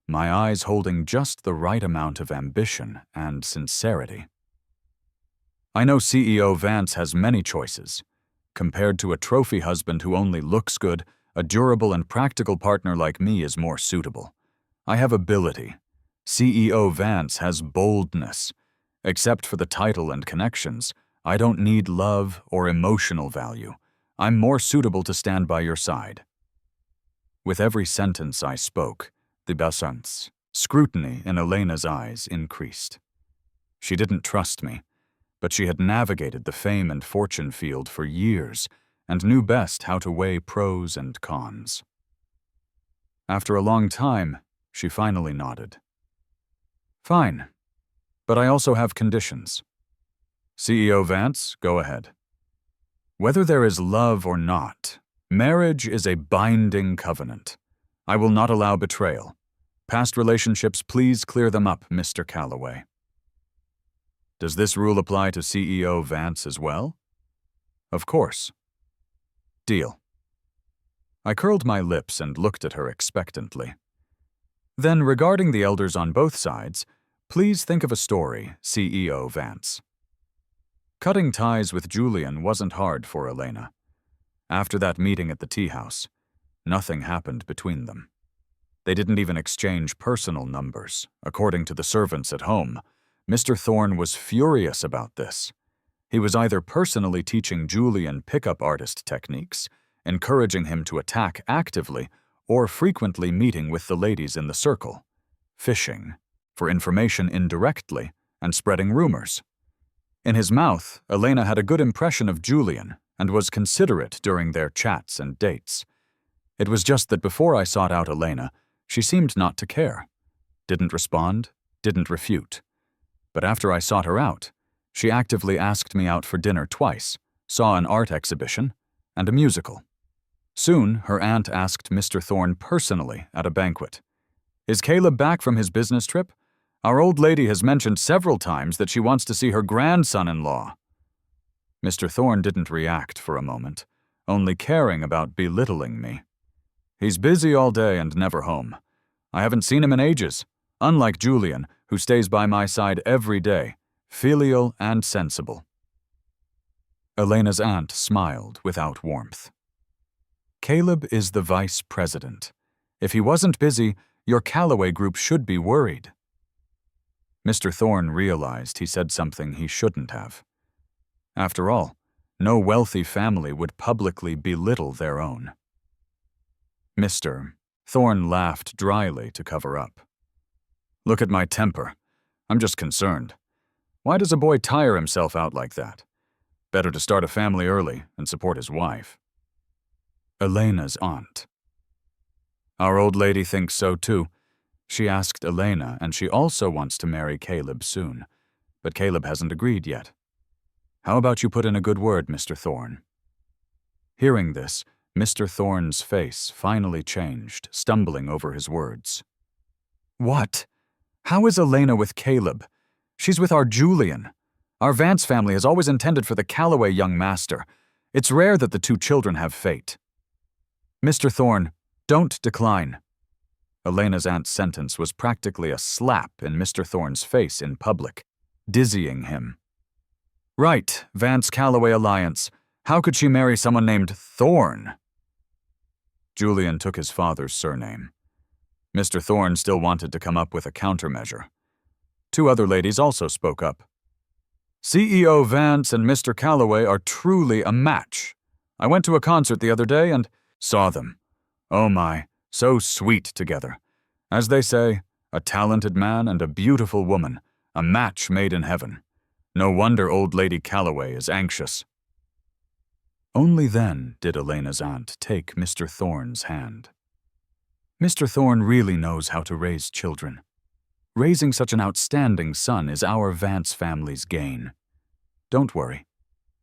my eyes holding just the right amount of ambition and sincerity. I know CEO Vance has many choices. Compared to a trophy husband who only looks good, a durable and practical partner like me is more suitable. I have ability. CEO Vance has boldness. Except for the title and connections, I don't need love or emotional value. I'm more suitable to stand by your side. With every sentence I spoke, the scrutiny in Elena's eyes increased. She didn't trust me, but she had navigated the fame and fortune field for years and knew best how to weigh pros and cons. After a long time, she finally nodded. Fine, but I also have conditions. CEO Vance, go ahead. Whether there is love or not, marriage is a binding covenant. I will not allow betrayal. Past relationships, please clear them up, Mr. Calloway. Does this rule apply to CEO Vance as well? Of course. Deal. I curled my lips and looked at her expectantly. Then, regarding the elders on both sides, please think of a story, CEO Vance. Cutting ties with Julian wasn't hard for Elena. After that meeting at the tea house, nothing happened between them. They didn't even exchange personal numbers. According to the servants at home, Mr. Thorne was furious about this. He was either personally teaching Julian pickup artist techniques, encouraging him to attack actively, or frequently meeting with the ladies in the circle, fishing for information indirectly, and spreading rumors. In his mouth, Elena had a good impression of Julian and was considerate during their chats and dates. It was just that before I sought out Elena, she seemed not to care. Didn't respond, didn't refute. But after I sought her out, she actively asked me out for dinner twice, saw an art exhibition, and a musical. Soon, her aunt asked Mr. Thorne personally at a banquet, "Is Caleb back from his business trip? Our old lady has mentioned several times that she wants to see her grandson-in-law." Mr. Thorne didn't react for a moment, only caring about belittling me. "He's busy all day and never home. I haven't seen him in ages, unlike Julian, who stays by my side every day, filial and sensible." Elena's aunt smiled without warmth. "Caleb is the vice president. If he wasn't busy, your Callaway group should be worried." Mr. Thorne realized he said something he shouldn't have. After all, no wealthy family would publicly belittle their own. Mr. Thorne laughed dryly to cover up. "Look at my temper. I'm just concerned. Why does a boy tire himself out like that? Better to start a family early and support his wife." Elena's aunt. "Our old lady thinks so too. She asked Elena, and she also wants to marry Caleb soon, but Caleb hasn't agreed yet. How about you put in a good word, Mr. Thorne?" Hearing this, Mr. Thorne's face finally changed, stumbling over his words. "What? How is Elena with Caleb? She's with our Julian. Our Vance family has always intended for the Callaway young master. It's rare that the two children have fate." "Mr. Thorne, don't decline." Elena's aunt's sentence was practically a slap in Mr. Thorne's face in public, dizzying him. "Right, Vance-Callaway alliance. How could she marry someone named Thorne?" Julian took his father's surname. Mr. Thorne still wanted to come up with a countermeasure. Two other ladies also spoke up. "CEO Vance and Mr. Callaway are truly a match. I went to a concert the other day and saw them. Oh my, so sweet together. As they say, a talented man and a beautiful woman, a match made in heaven. No wonder old Lady Callaway is anxious." Only then did Elena's aunt take Mr. Thorne's hand. "Mr. Thorne really knows how to raise children. Raising such an outstanding son is our Vance family's gain. Don't worry.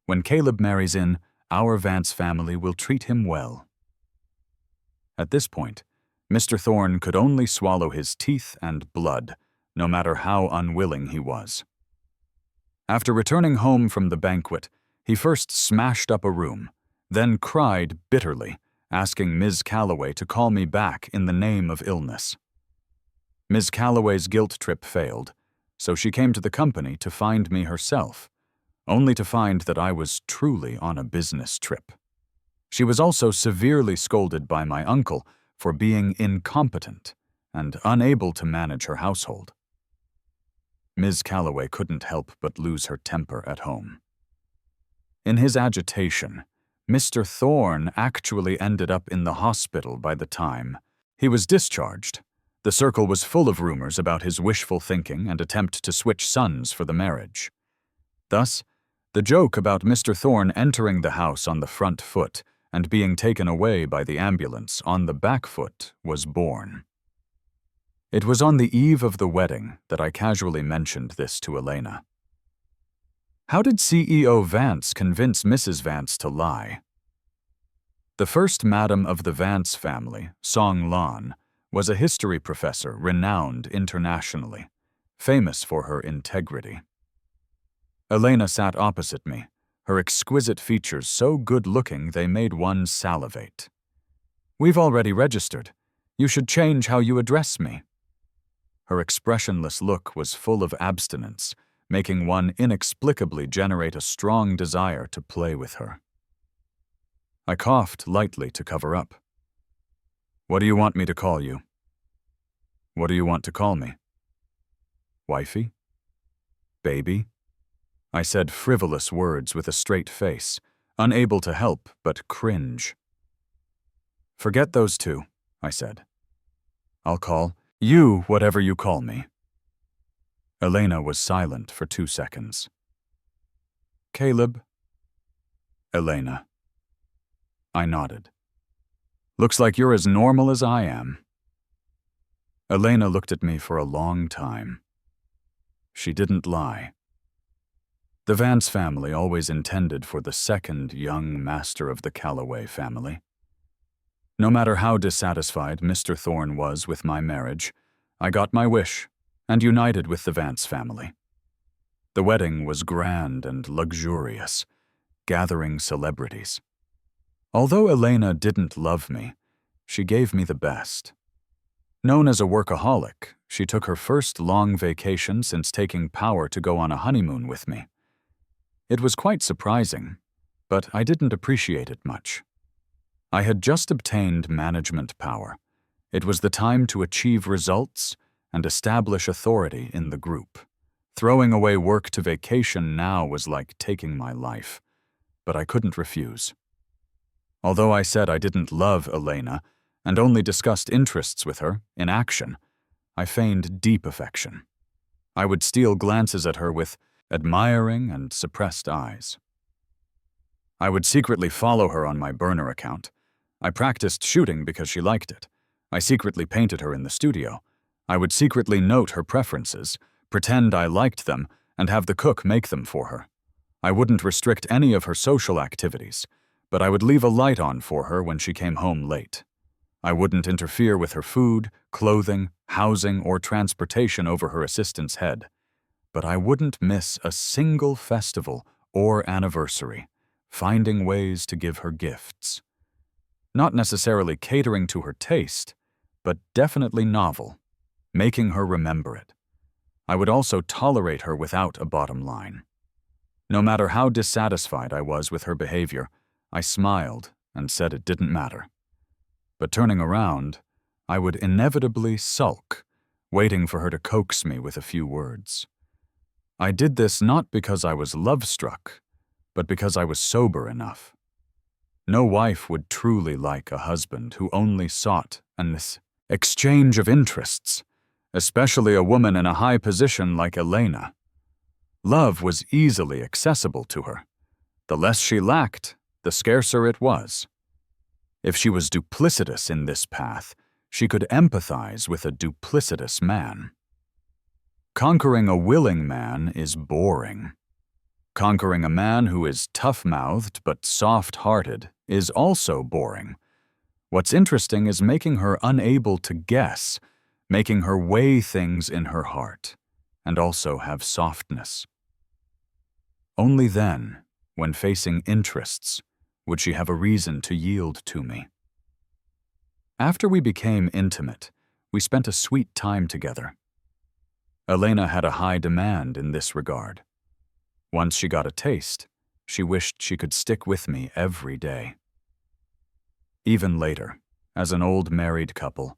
When Caleb marries in, our Vance family will treat him well." At this point, Mr. Thorne could only swallow his teeth and blood, no matter how unwilling he was. After returning home from the banquet, he first smashed up a room, then cried bitterly, asking Ms. Callaway to call me back in the name of illness. Ms. Callaway's guilt trip failed, so she came to the company to find me herself, only to find that I was truly on a business trip. She was also severely scolded by my uncle for being incompetent and unable to manage her household. Ms. Callaway couldn't help but lose her temper at home. In his agitation, Mr. Thorne actually ended up in the hospital by the time he was discharged. The circle was full of rumors about his wishful thinking and attempt to switch sons for the marriage. Thus, the joke about Mr. Thorne entering the house on the front foot and being taken away by the ambulance on the back foot was born. It was on the eve of the wedding that I casually mentioned this to Elena. How did CEO Vance convince Mrs. Vance to lie? The first madam of the Vance family, Song Lan, was a history professor renowned internationally, famous for her integrity. Elena sat opposite me, her exquisite features so good-looking they made one salivate. "We've already registered. You should change how you address me." Her expressionless look was full of abstinence, making one inexplicably generate a strong desire to play with her. I coughed lightly to cover up. "What do you want me to call you?" "What do you want to call me?" "Wifey? Baby?" I said frivolous words with a straight face, unable to help but cringe. "Forget those two," I said. "I'll call you whatever you call me." Elena was silent for 2 seconds. "Caleb." "Elena." I nodded. "Looks like you're as normal as I am." Elena looked at me for a long time. She didn't lie. The Vance family always intended for the second young master of the Calloway family. No matter how dissatisfied Mr. Thorne was with my marriage, I got my wish and united with the Vance family. The wedding was grand and luxurious, gathering celebrities. Although Elena didn't love me, she gave me the best. Known as a workaholic, she took her first long vacation since taking power to go on a honeymoon with me. It was quite surprising, but I didn't appreciate it much. I had just obtained management power. It was the time to achieve results and establish authority in the group. Throwing away work to vacation now was like taking my life, but I couldn't refuse. Although I said I didn't love Elena and only discussed interests with her in action, I feigned deep affection. I would steal glances at her with admiring and suppressed eyes. I would secretly follow her on my burner account. I practiced shooting because she liked it. I secretly painted her in the studio. I would secretly note her preferences, pretend I liked them, and have the cook make them for her. I wouldn't restrict any of her social activities, but I would leave a light on for her when she came home late. I wouldn't interfere with her food, clothing, housing, or transportation over her assistant's head. But I wouldn't miss a single festival or anniversary, finding ways to give her gifts. Not necessarily catering to her taste, but definitely novel, making her remember it. I would also tolerate her without a bottom line. No matter how dissatisfied I was with her behavior, I smiled and said it didn't matter. But turning around, I would inevitably sulk, waiting for her to coax me with a few words. I did this not because I was love-struck, but because I was sober enough. No wife would truly like a husband who only sought an exchange of interests, especially a woman in a high position like Elena. Love was easily accessible to her. The less she lacked, the scarcer it was. If she was duplicitous in this path, she could empathize with a duplicitous man. Conquering a willing man is boring. Conquering a man who is tough-mouthed but soft-hearted is also boring. What's interesting is making her unable to guess, making her weigh things in her heart, and also have softness. Only then, when facing interests, would she have a reason to yield to me. After we became intimate, we spent a sweet time together. Elena had a high demand in this regard. Once she got a taste, she wished she could stick with me every day. Even later, as an old married couple,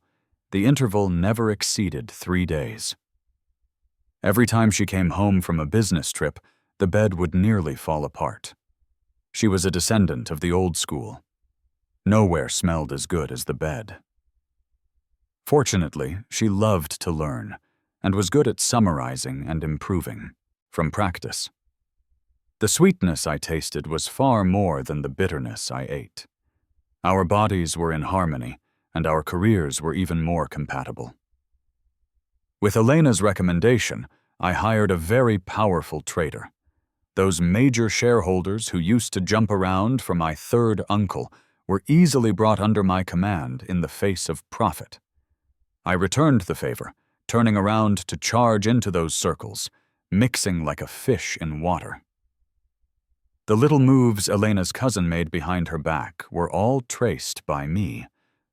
the interval never exceeded 3 days. Every time she came home from a business trip, the bed would nearly fall apart. She was a descendant of the old school. Nowhere smelled as good as the bed. Fortunately, she loved to learn and was good at summarizing and improving from practice. The sweetness I tasted was far more than the bitterness I ate. Our bodies were in harmony, and our careers were even more compatible. With Elena's recommendation, I hired a very powerful trader. Those major shareholders who used to jump around for my third uncle were easily brought under my command in the face of profit. I returned the favor, turning around to charge into those circles, mixing like a fish in water. The little moves Elena's cousin made behind her back were all traced by me,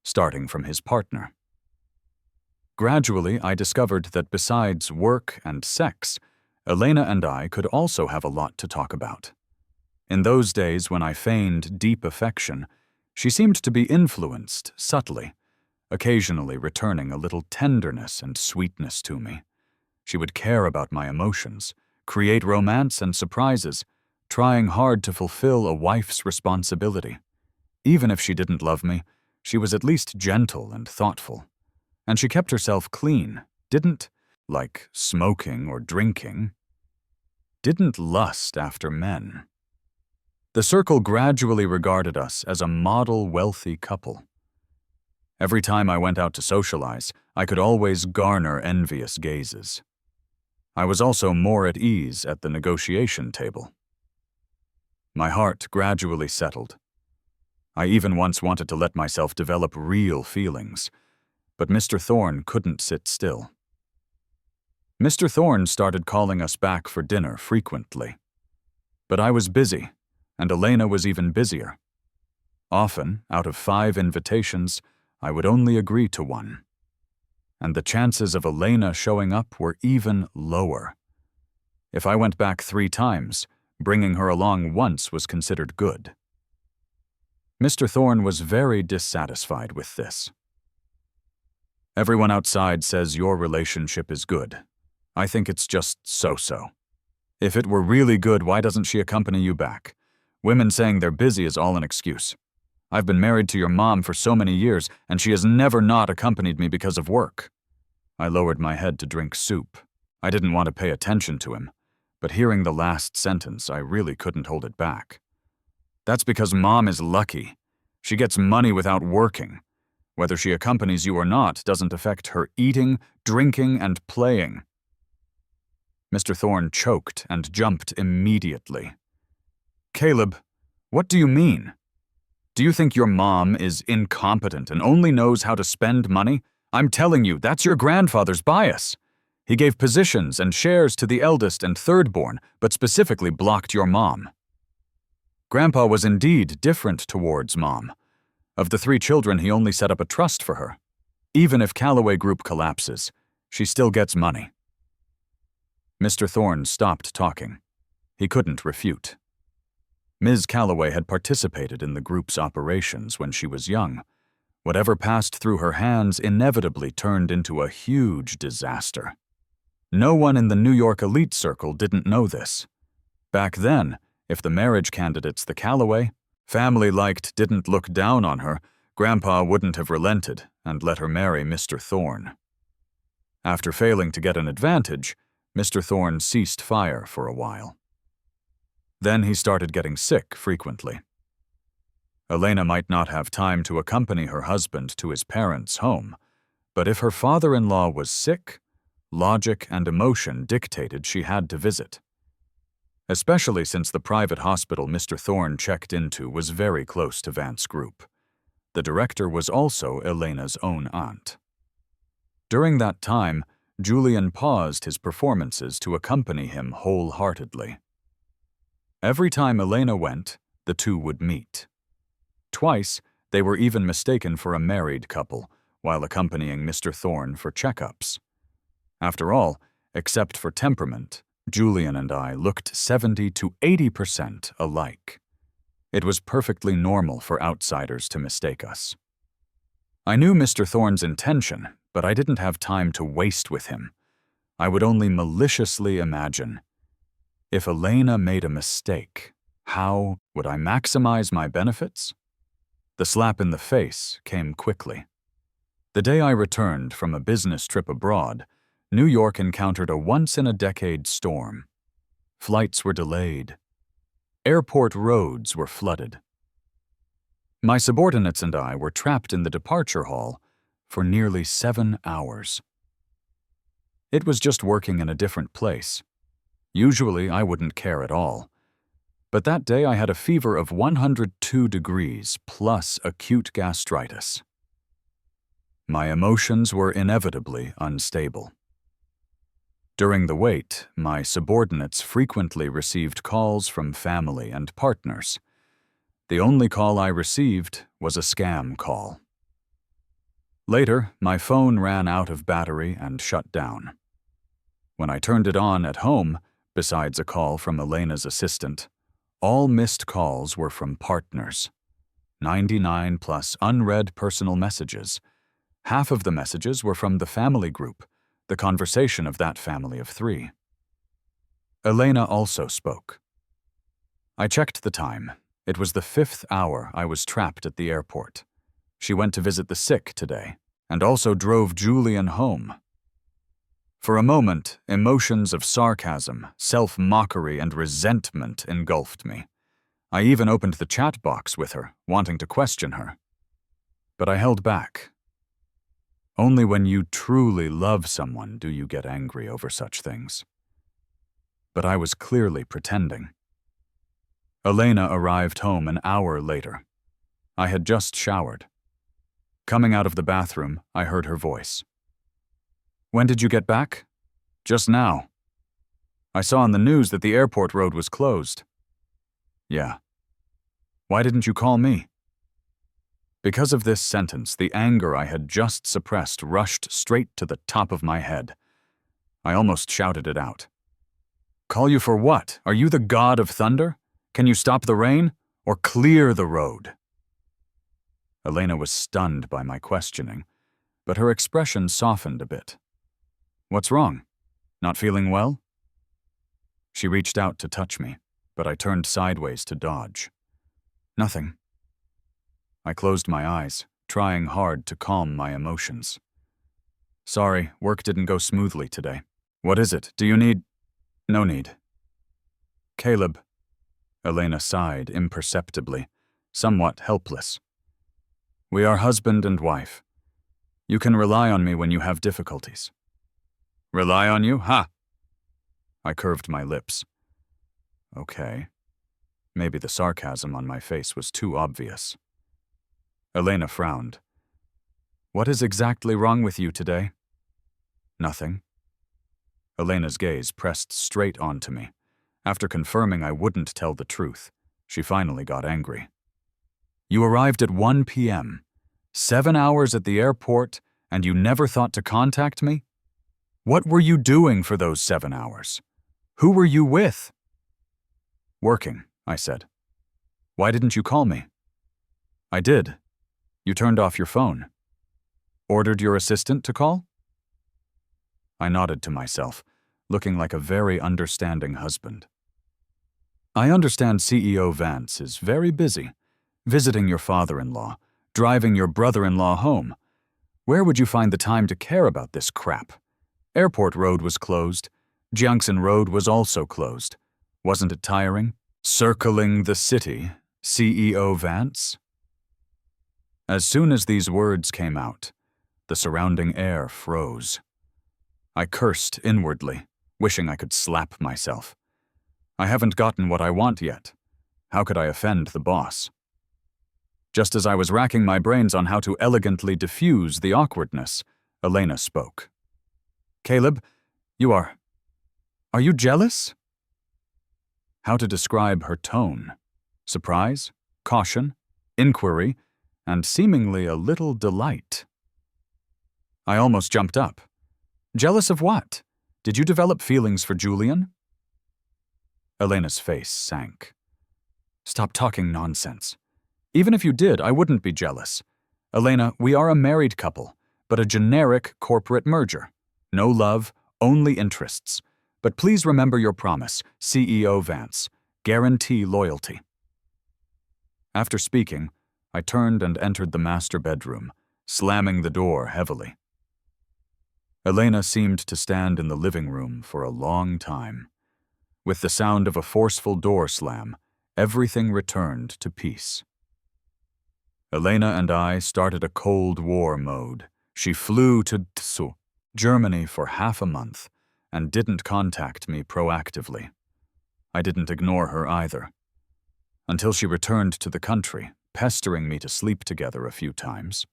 starting from his partner. Gradually, I discovered that besides work and sex, Elena and I could also have a lot to talk about. In those days when I feigned deep affection, she seemed to be influenced subtly, occasionally returning a little tenderness and sweetness to me. She would care about my emotions, create romance and surprises, trying hard to fulfill a wife's responsibility. Even if she didn't love me, she was at least gentle and thoughtful. And she kept herself clean, didn't, like smoking or drinking, didn't lust after men. The circle gradually regarded us as a model wealthy couple. Every time I went out to socialize, I could always garner envious gazes. I was also more at ease at the negotiation table. My heart gradually settled. I even once wanted to let myself develop real feelings, but Mr. Thorne couldn't sit still. Mr. Thorne started calling us back for dinner frequently. But I was busy, and Elena was even busier. Often, out of 5 invitations, I would only agree to 1. And the chances of Elena showing up were even lower. If I went back 3 times, bringing her along once was considered good. Mr. Thorne was very dissatisfied with this. Everyone outside says your relationship is good. I think it's just so-so. If it were really good, why doesn't she accompany you back? Women saying they're busy is all an excuse. I've been married to your mom for so many years, and she has never not accompanied me because of work. I lowered my head to drink soup. I didn't want to pay attention to him, but hearing the last sentence, I really couldn't hold it back. That's because Mom is lucky. She gets money without working. Whether she accompanies you or not doesn't affect her eating, drinking, and playing. Mr. Thorne choked and jumped immediately. Caleb, what do you mean? Do you think your mom is incompetent and only knows how to spend money? I'm telling you, that's your grandfather's bias. He gave positions and shares to the eldest and third-born, but specifically blocked your mom. Grandpa was indeed different towards Mom. Of the 3 children, he only set up a trust for her. Even if Callaway Group collapses, she still gets money. Mr. Thorne stopped talking. He couldn't refute. Ms. Callaway had participated in the group's operations when she was young. Whatever passed through her hands inevitably turned into a huge disaster. No one in the New York elite circle didn't know this. Back then, if the marriage candidates the Callaway family liked didn't look down on her, Grandpa wouldn't have relented and let her marry Mr. Thorne. After failing to get an advantage, Mr. Thorne ceased fire for a while. Then he started getting sick frequently. Elena might not have time to accompany her husband to his parents' home, but if her father-in-law was sick, logic and emotion dictated she had to visit. Especially since the private hospital Mr. Thorne checked into was very close to Vance Group. The director was also Elena's own aunt. During that time, Julian paused his performances to accompany him wholeheartedly. Every time Elena went, the two would meet. Twice, they were even mistaken for a married couple while accompanying Mr. Thorne for checkups. After all, except for temperament, Julian and I looked 70 to 80% alike. It was perfectly normal for outsiders to mistake us. I knew Mr. Thorne's intention, but I didn't have time to waste with him. I would only maliciously imagine. If Elena made a mistake, how would I maximize my benefits? The slap in the face came quickly. The day I returned from a business trip abroad, New York encountered a once-in-a-decade storm. Flights were delayed. Airport roads were flooded. My subordinates and I were trapped in the departure hall for nearly 7 hours. It was just working in a different place. Usually, I wouldn't care at all. But that day I had a fever of 102 degrees plus acute gastritis. My emotions were inevitably unstable. During the wait, my subordinates frequently received calls from family and partners. The only call I received was a scam call. Later, my phone ran out of battery and shut down. When I turned it on at home, besides a call from Elena's assistant, all missed calls were from partners. 99 plus unread personal messages. Half of the messages were from the family group, the conversation of that family of 3. Elena also spoke. I checked the time. It was the 5th hour I was trapped at the airport. She went to visit the sick today, and also drove Julian home. For a moment, emotions of sarcasm, self-mockery, and resentment engulfed me. I even opened the chat box with her, wanting to question her. But I held back. Only when you truly love someone do you get angry over such things. But I was clearly pretending. Elena arrived home an hour later. I had just showered. Coming out of the bathroom, I heard her voice. "When did you get back?" "Just now. I saw on the news that the airport road was closed." "Yeah. Why didn't you call me?" Because of this sentence, the anger I had just suppressed rushed straight to the top of my head. I almost shouted it out. "Call you for what? Are you the god of thunder? Can you stop the rain? Or clear the road?" Elena was stunned by my questioning, but her expression softened a bit. "What's wrong? Not feeling well?" She reached out to touch me, but I turned sideways to dodge. "Nothing." I closed my eyes, trying hard to calm my emotions. "Sorry, work didn't go smoothly today. What is it? Do you need—" "No need." "Caleb." Elena sighed imperceptibly, somewhat helpless. "We are husband and wife. You can rely on me when you have difficulties." "Rely on you? Ha!" I curved my lips. Okay. Maybe the sarcasm on my face was too obvious. Elena frowned. "What is exactly wrong with you today?" "Nothing." Elena's gaze pressed straight onto me. After confirming I wouldn't tell the truth, she finally got angry. "You arrived at 1 p.m., 7 hours at the airport, and you never thought to contact me? What were you doing for those 7 hours? Who were you with?" "Working," I said. "Why didn't you call me?" "I did. You turned off your phone." "Ordered your assistant to call?" I nodded to myself, looking like a very understanding husband. "I understand CEO Vance is very busy, visiting your father-in-law, driving your brother-in-law home. Where would you find the time to care about this crap? Airport Road was closed. Jiangxin Road was also closed. Wasn't it tiring? Circling the city, CEO Vance?" As soon as these words came out, the surrounding air froze. I cursed inwardly, wishing I could slap myself. I haven't gotten what I want yet. How could I offend the boss? Just as I was racking my brains on how to elegantly diffuse the awkwardness, Elena spoke. "Caleb, are you jealous?" How to describe her tone? Surprise, caution, inquiry, and seemingly a little delight. I almost jumped up. "Jealous of what? Did you develop feelings for Julian?" Elena's face sank. "Stop talking nonsense. Even if you did, I wouldn't be jealous. Elena, we are a married couple, but a generic corporate merger. No love, only interests. But please remember your promise, CEO Vance. Guarantee loyalty." After speaking, I turned and entered the master bedroom, slamming the door heavily. Elena seemed to stand in the living room for a long time. With the sound of a forceful door slam, everything returned to peace. Elena and I started a Cold War mode. She flew to Germany for half a month and didn't contact me proactively. I didn't ignore her either. Until she returned to the country, pestering me to sleep together a few times.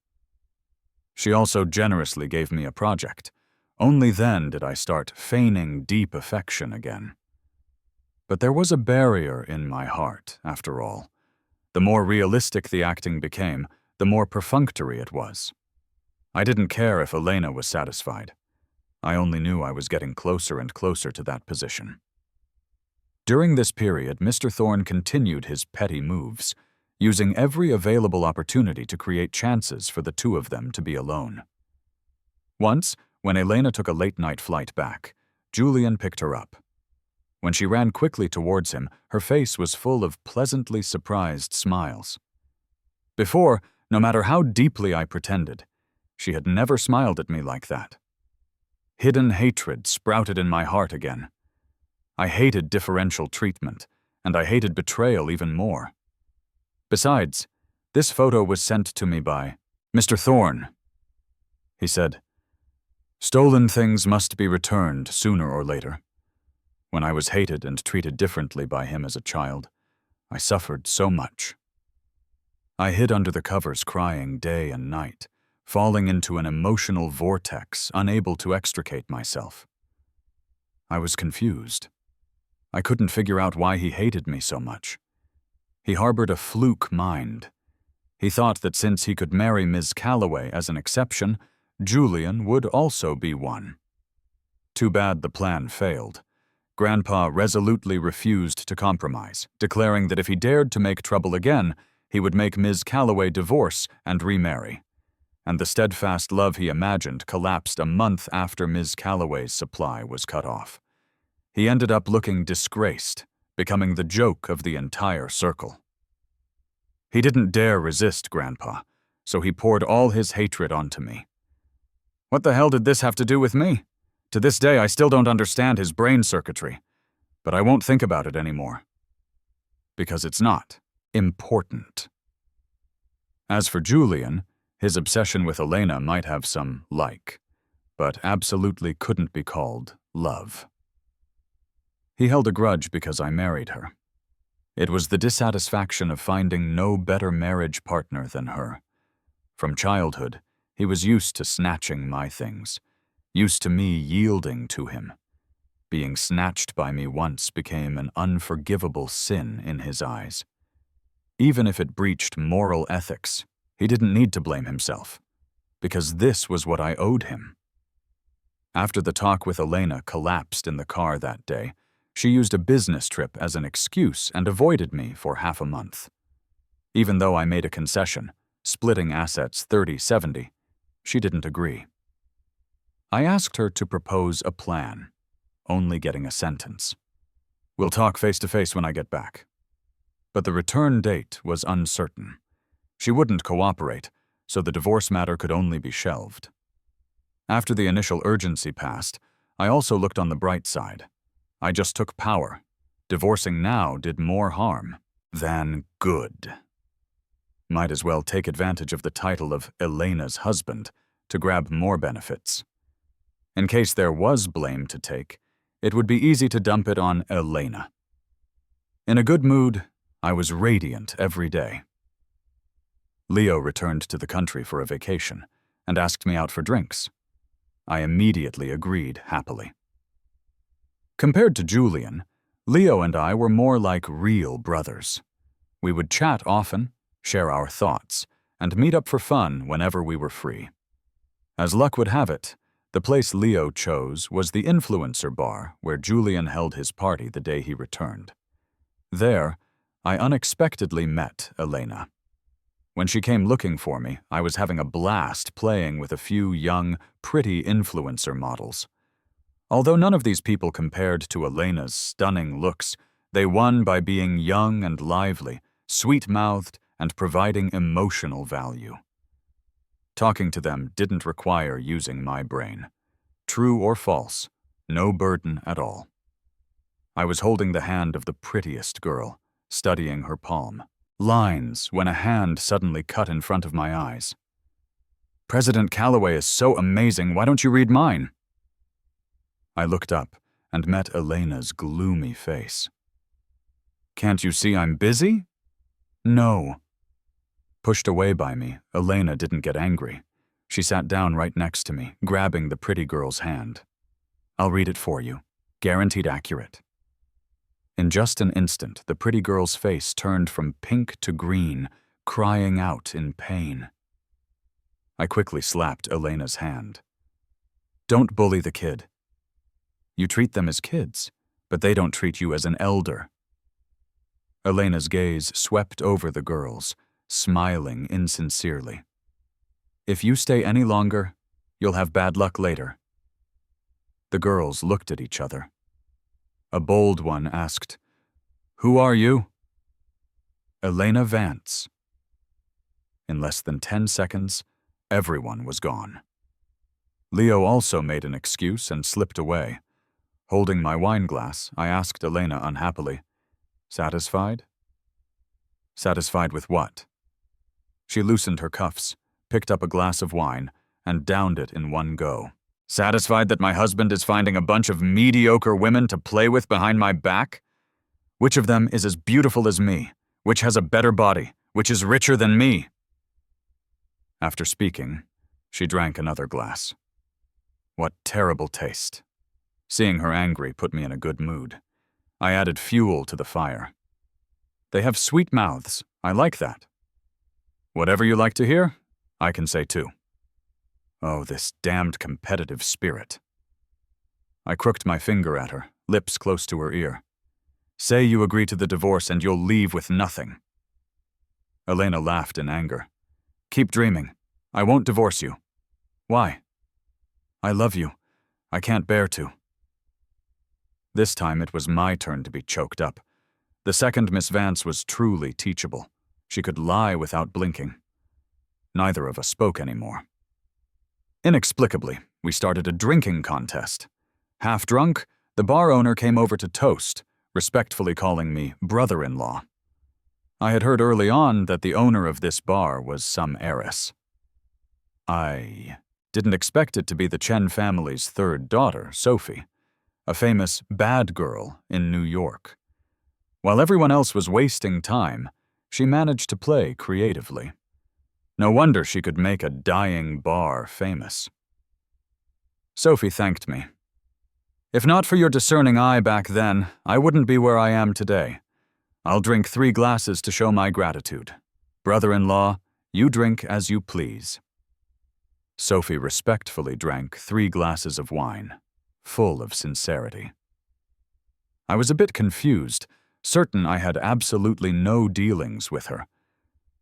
She also generously gave me a project. Only then did I start feigning deep affection again. But there was a barrier in my heart, after all. The more realistic the acting became, the more perfunctory it was. I didn't care if Elena was satisfied. I only knew I was getting closer and closer to that position. During this period, Mr. Thorne continued his petty moves, using every available opportunity to create chances for the two of them to be alone. Once, when Elena took a late-night flight back, Julian picked her up. When she ran quickly towards him, her face was full of pleasantly surprised smiles. Before, no matter how deeply I pretended, she had never smiled at me like that. Hidden hatred sprouted in my heart again. I hated differential treatment, and I hated betrayal even more. Besides, this photo was sent to me by Mr. Thorne. He said, "Stolen things must be returned sooner or later." When I was hated and treated differently by him as a child, I suffered so much. I hid under the covers crying day and night, falling into an emotional vortex, unable to extricate myself. I was confused. I couldn't figure out why he hated me so much. He harbored a fluke mind. He thought that since he could marry Ms. Calloway as an exception, Julian would also be one. Too bad the plan failed. Grandpa resolutely refused to compromise, declaring that if he dared to make trouble again, he would make Ms. Calloway divorce and remarry. And the steadfast love he imagined collapsed a month after Ms. Calloway's supply was cut off. He ended up looking disgraced, becoming the joke of the entire circle. He didn't dare resist Grandpa, so he poured all his hatred onto me. What the hell did this have to do with me? To this day, I still don't understand his brain circuitry, but I won't think about it anymore. Because it's not important. As for Julian, his obsession with Elena might have some like, but absolutely couldn't be called love. He held a grudge because I married her. It was the dissatisfaction of finding no better marriage partner than her. From childhood, he was used to snatching my things, used to me yielding to him. Being snatched by me once became an unforgivable sin in his eyes. Even if it breached moral ethics, he didn't need to blame himself, because this was what I owed him. After the talk with Elena collapsed in the car that day, she used a business trip as an excuse and avoided me for half a month. Even though I made a concession, splitting assets 30-70, she didn't agree. I asked her to propose a plan, only getting a sentence. "We'll talk face-to-face when I get back." But the return date was uncertain. She wouldn't cooperate, so the divorce matter could only be shelved. After the initial urgency passed, I also looked on the bright side. I just took power. Divorcing now did more harm than good. Might as well take advantage of the title of Elena's husband to grab more benefits. In case there was blame to take, it would be easy to dump it on Elena. In a good mood, I was radiant every day. Leo returned to the country for a vacation and asked me out for drinks. I immediately agreed happily. Compared to Julian, Leo and I were more like real brothers. We would chat often, share our thoughts, and meet up for fun whenever we were free. As luck would have it, the place Leo chose was the influencer bar where Julian held his party the day he returned. There, I unexpectedly met Elena. When she came looking for me, I was having a blast playing with a few young, pretty influencer models. Although none of these people compared to Elena's stunning looks, they won by being young and lively, sweet-mouthed, and providing emotional value. Talking to them didn't require using my brain. True or false, no burden at all. I was holding the hand of the prettiest girl, studying her palm. Lines when a hand suddenly cut in front of my eyes. "President Calloway is so amazing, why don't you read mine?" I looked up and met Elena's gloomy face. "Can't you see I'm busy?" "No." Pushed away by me, Elena didn't get angry. She sat down right next to me, grabbing the pretty girl's hand. "I'll read it for you. Guaranteed accurate." In just an instant, the pretty girl's face turned from pink to green, crying out in pain. I quickly slapped Elena's hand. Don't bully the kid. You treat them as kids, but they don't treat you as an elder. Elena's gaze swept over the girls, smiling insincerely. If you stay any longer, you'll have bad luck later. The girls looked at each other. A bold one asked, Who are you? Elena Vance. In less than 10 seconds, everyone was gone. Leo also made an excuse and slipped away. Holding my wine glass, I asked Elena unhappily, Satisfied? Satisfied with what? She loosened her cuffs, picked up a glass of wine, and downed it in one go. Satisfied that my husband is finding a bunch of mediocre women to play with behind my back? Which of them is as beautiful as me? Which has a better body? Which is richer than me? After speaking, she drank another glass. What terrible taste. Seeing her angry put me in a good mood. I added fuel to the fire. They have sweet mouths. I like that. Whatever you like to hear, I can say too. Oh, this damned competitive spirit. I crooked my finger at her, lips close to her ear. Say you agree to the divorce and you'll leave with nothing. Elena laughed in anger. Keep dreaming. I won't divorce you. Why? I love you. I can't bear to. This time it was my turn to be choked up. The second Miss Vance was truly teachable. She could lie without blinking. Neither of us spoke anymore. Inexplicably, we started a drinking contest. Half drunk, the bar owner came over to toast, respectfully calling me brother-in-law. I had heard early on that the owner of this bar was some heiress. I didn't expect it to be the Chen family's third daughter, Sophie, a famous bad girl in New York. While everyone else was wasting time, she managed to play creatively. No wonder she could make a dying bar famous. Sophie thanked me. If not for your discerning eye back then, I wouldn't be where I am today. I'll drink 3 glasses to show my gratitude. Brother-in-law, you drink as you please. Sophie respectfully drank 3 glasses of wine, full of sincerity. I was a bit confused, certain I had absolutely no dealings with her.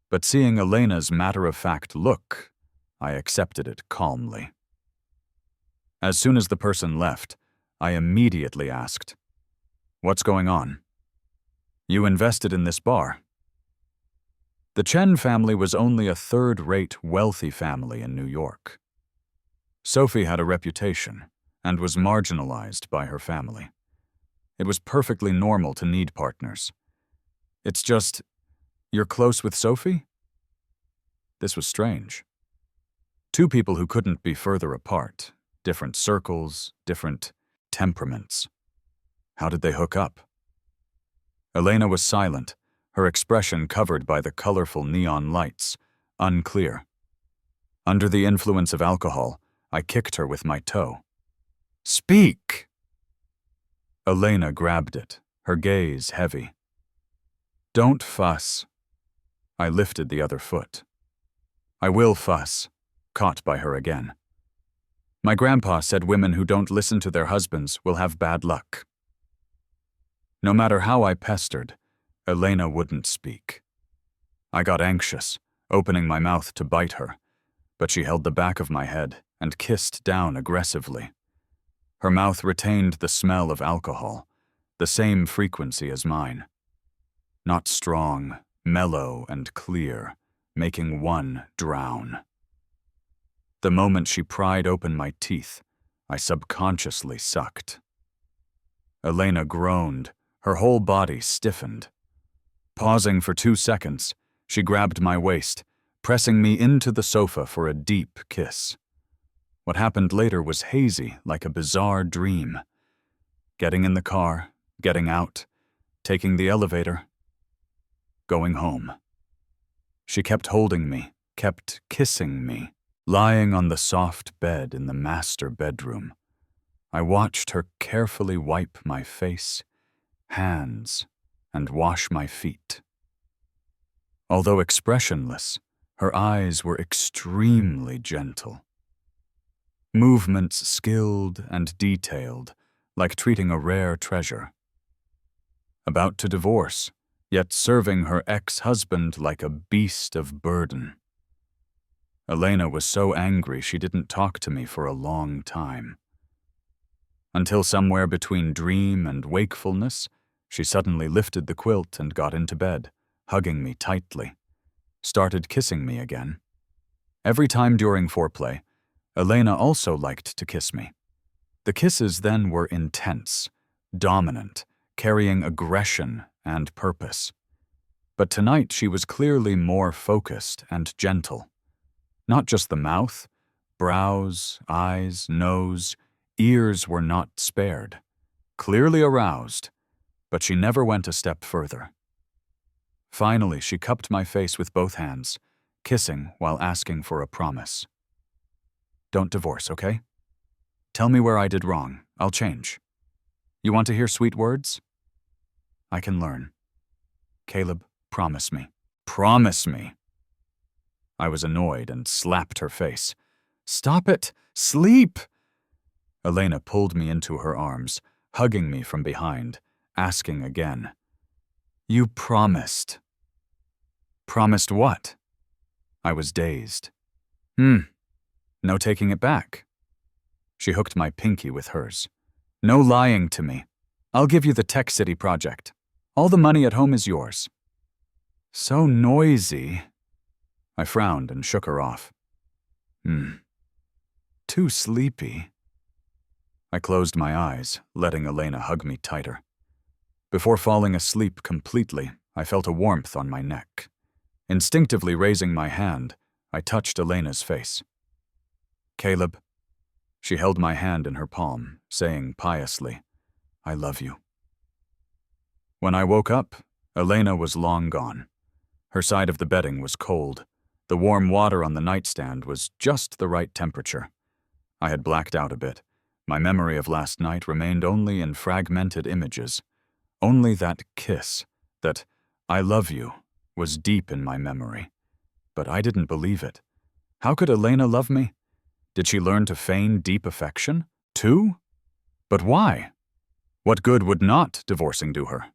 But seeing Elena's matter-of-fact look, I accepted it calmly. As soon as the person left, I immediately asked, What's going on? You invested in this bar. The Chen family was only a third-rate wealthy family in New York. Sophie had a reputation and was marginalized by her family. It was perfectly normal to need partners. It's just, you're close with Sophie? This was strange. 2 people who couldn't be further apart, different circles, different temperaments. How did they hook up? Elena was silent, her expression covered by the colorful neon lights, unclear. Under the influence of alcohol, I kicked her with my toe. Speak! Elena grabbed it, her gaze heavy. Don't fuss. I lifted the other foot. I will fuss, caught by her again. My grandpa said women who don't listen to their husbands will have bad luck. No matter how I pestered, Elena wouldn't speak. I got anxious, opening my mouth to bite her, but she held the back of my head and kissed down aggressively. Her mouth retained the smell of alcohol, the same frequency as mine. Not strong, mellow, and clear, making one drown. The moment she pried open my teeth, I subconsciously sucked. Elena groaned, her whole body stiffened. Pausing for 2 seconds, she grabbed my waist, pressing me into the sofa for a deep kiss. What happened later was hazy, like a bizarre dream. Getting in the car, getting out, taking the elevator, going home. She kept holding me, kept kissing me, lying on the soft bed in the master bedroom. I watched her carefully wipe my face, hands, and wash my feet. Although expressionless, Her eyes were extremely gentle. Movements skilled and detailed, like treating a rare treasure. About to divorce, yet serving her ex-husband like a beast of burden. Elena was so angry she didn't talk to me for a long time. Until somewhere between dream and wakefulness, she suddenly lifted the quilt and got into bed, hugging me tightly. Started kissing me again. Every time during foreplay, Elena also liked to kiss me. The kisses then were intense, dominant, carrying aggression and purpose. But tonight she was clearly more focused and gentle. Not just the mouth, brows, eyes, nose, ears were not spared. Clearly aroused, but she never went a step further. Finally, she cupped my face with both hands, kissing while asking for a promise. Don't divorce, okay? Tell me where I did wrong. I'll change. You want to hear sweet words? I can learn. Caleb, promise me. Promise me. I was annoyed and slapped her face. Stop it! Sleep! Elena pulled me into her arms, hugging me from behind, asking again. You promised. Promised what? I was dazed. No taking it back. She hooked my pinky with hers. No lying to me. I'll give you the Tech City project. All the money at home is yours. So noisy. I frowned and shook her off. Too sleepy. I closed my eyes, letting Elena hug me tighter. Before falling asleep completely, I felt a warmth on my neck. Instinctively raising my hand, I touched Elena's face. Caleb. She held my hand in her palm, saying piously, I love you. When I woke up, Elena was long gone. Her side of the bedding was cold. The warm water on the nightstand was just the right temperature. I had blacked out a bit. My memory of last night remained only in fragmented images. Only that kiss, that I love you, was deep in my memory. But I didn't believe it. How could Elena love me? Did she learn to feign deep affection, too? But why? What good would not divorcing do her?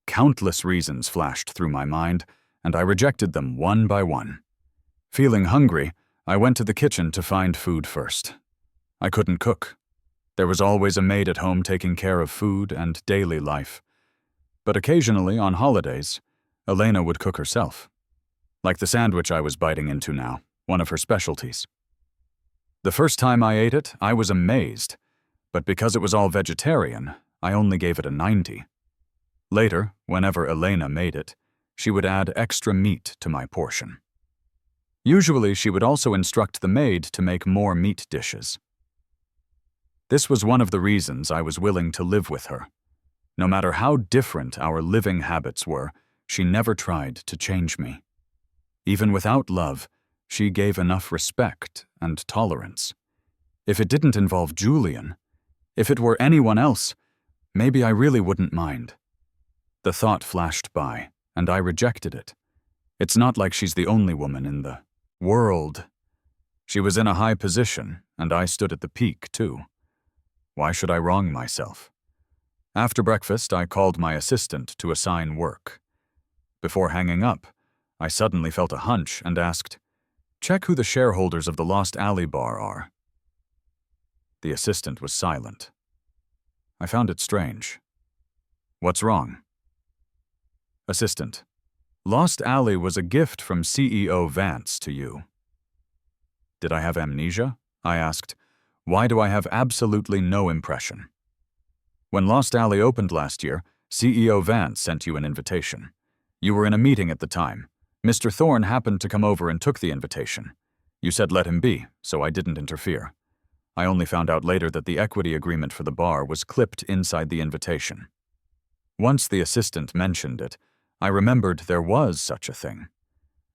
Countless reasons flashed through my mind, and I rejected them one by one. Feeling hungry, I went to the kitchen to find food first. I couldn't cook. There was always a maid at home taking care of food and daily life. But occasionally, on holidays, Elena would cook herself. Like the sandwich I was biting into now, one of her specialties. The first time I ate it, I was amazed, but because it was all vegetarian, I only gave it a 90. Later, whenever Elena made it, she would add extra meat to my portion. Usually, she would also instruct the maid to make more meat dishes. This was one of the reasons I was willing to live with her. No matter how different our living habits were, she never tried to change me. Even without love, she gave enough respect and tolerance. If it didn't involve Julian, if it were anyone else, maybe I really wouldn't mind. The thought flashed by, and I rejected it. It's not like she's the only woman in the world. She was in a high position, and I stood at the peak, too. Why should I wrong myself? After breakfast, I called my assistant to assign work. Before hanging up, I suddenly felt a hunch and asked, "Check who the shareholders of the Lost Alley bar are." The assistant was silent. I found it strange. What's wrong? Assistant, Lost Alley was a gift from CEO Vance to you. Did I have amnesia? I asked. Why do I have absolutely no impression? When Lost Alley opened last year, CEO Vance sent you an invitation. You were in a meeting at the time. Mr. Thorne happened to come over and took the invitation. You said let him be, so I didn't interfere. I only found out later that the equity agreement for the bar was clipped inside the invitation. Once the assistant mentioned it, I remembered there was such a thing.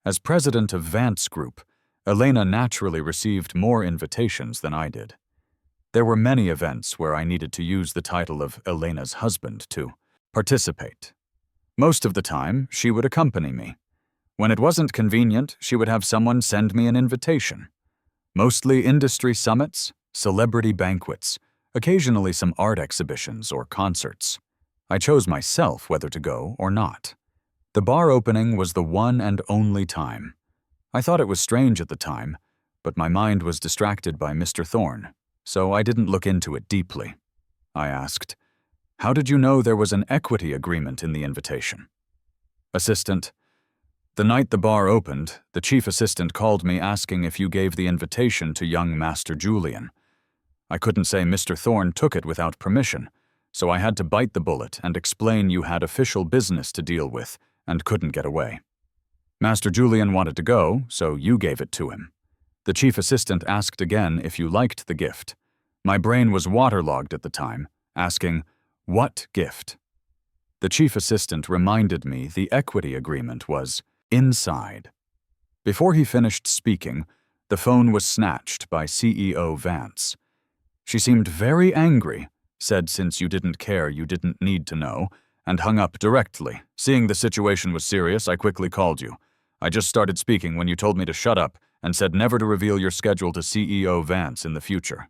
As president of Vance Group, Elena naturally received more invitations than I did. There were many events where I needed to use the title of Elena's husband to participate. Most of the time, she would accompany me. When it wasn't convenient, she would have someone send me an invitation. Mostly industry summits, celebrity banquets, occasionally some art exhibitions or concerts. I chose myself whether to go or not. The bar opening was the one and only time. I thought it was strange at the time, but my mind was distracted by Mr. Thorne, so I didn't look into it deeply. I asked, "How did you know there was an equity agreement in the invitation?" Assistant: "The night the bar opened, the chief assistant called me asking if you gave the invitation to young Master Julian. I couldn't say Mr. Thorne took it without permission, so I had to bite the bullet and explain you had official business to deal with and couldn't get away. Master Julian wanted to go, so you gave it to him. The chief assistant asked again if you liked the gift. My brain was waterlogged at the time, asking, 'What gift?' The chief assistant reminded me the equity agreement was inside." Before he finished speaking, the phone was snatched by CEO Vance. She seemed very angry, said since you didn't care you didn't need to know, and hung up directly. Seeing the situation was serious, I quickly called you. I just started speaking when you told me to shut up and said never to reveal your schedule to CEO Vance in the future.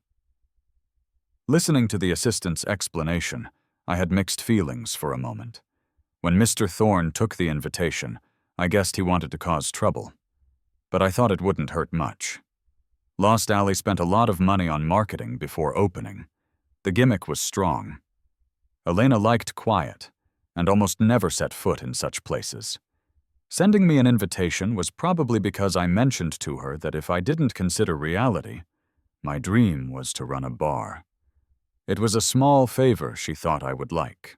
Listening to the assistant's explanation, I had mixed feelings for a moment. When Mr. Thorne took the invitation, I guessed he wanted to cause trouble. But I thought it wouldn't hurt much. Lost Alley spent a lot of money on marketing before opening. The gimmick was strong. Elena liked quiet, and almost never set foot in such places. Sending me an invitation was probably because I mentioned to her that if I didn't consider reality, my dream was to run a bar. It was a small favor she thought I would like.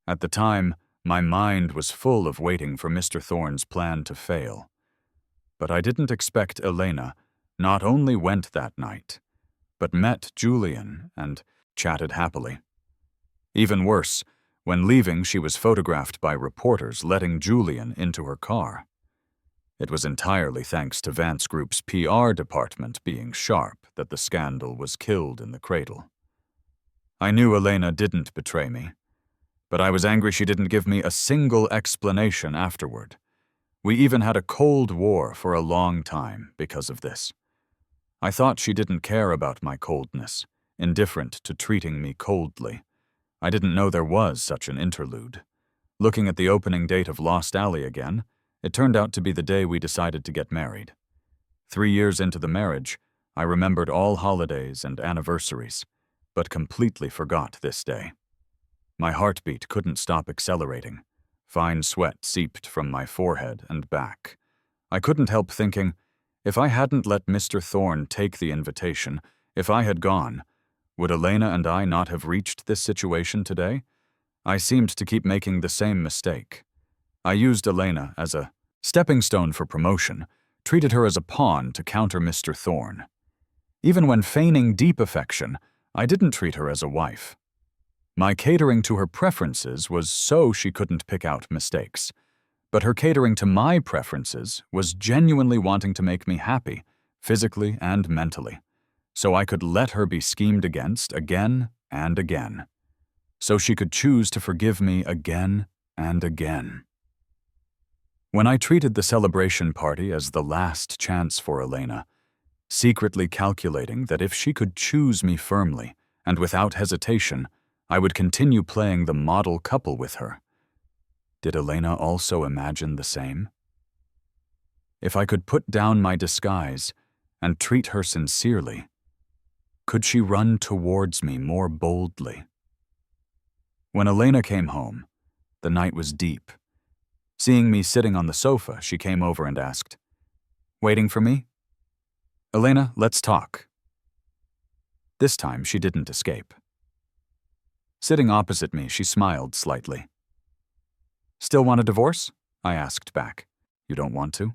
At the time, my mind was full of waiting for Mr. Thorne's plan to fail. But I didn't expect Elena not only went that night, but met Julian and chatted happily. Even worse, when leaving she was photographed by reporters letting Julian into her car. It was entirely thanks to Vance Group's PR department being sharp that the scandal was killed in the cradle. I knew Elena didn't betray me, but I was angry she didn't give me a single explanation afterward. We even had a Cold War for a long time because of this. I thought she didn't care about my coldness, indifferent to treating me coldly. I didn't know there was such an interlude. Looking at the opening date of Lost Alley again, it turned out to be the day we decided to get married. 3 years into the marriage, I remembered all holidays and anniversaries, but completely forgot this day. My heartbeat couldn't stop accelerating. Fine sweat seeped from my forehead and back. I couldn't help thinking, if I hadn't let Mr. Thorne take the invitation, if I had gone, would Elena and I not have reached this situation today? I seemed to keep making the same mistake. I used Elena as a stepping stone for promotion, treated her as a pawn to counter Mr. Thorne. Even when feigning deep affection, I didn't treat her as a wife. My catering to her preferences was so she couldn't pick out mistakes. But her catering to my preferences was genuinely wanting to make me happy, physically and mentally, so I could let her be schemed against again and again, so she could choose to forgive me again and again. When I treated the celebration party as the last chance for Elena, secretly calculating that if she could choose me firmly and without hesitation, I would continue playing the model couple with her. Did Elena also imagine the same? If I could put down my disguise and treat her sincerely, could she run towards me more boldly? When Elena came home, the night was deep. Seeing me sitting on the sofa, she came over and asked, "Waiting for me?" "Elena, let's talk." This time she didn't escape. Sitting opposite me, she smiled slightly. "Still want a divorce?" I asked back. "You don't want to?"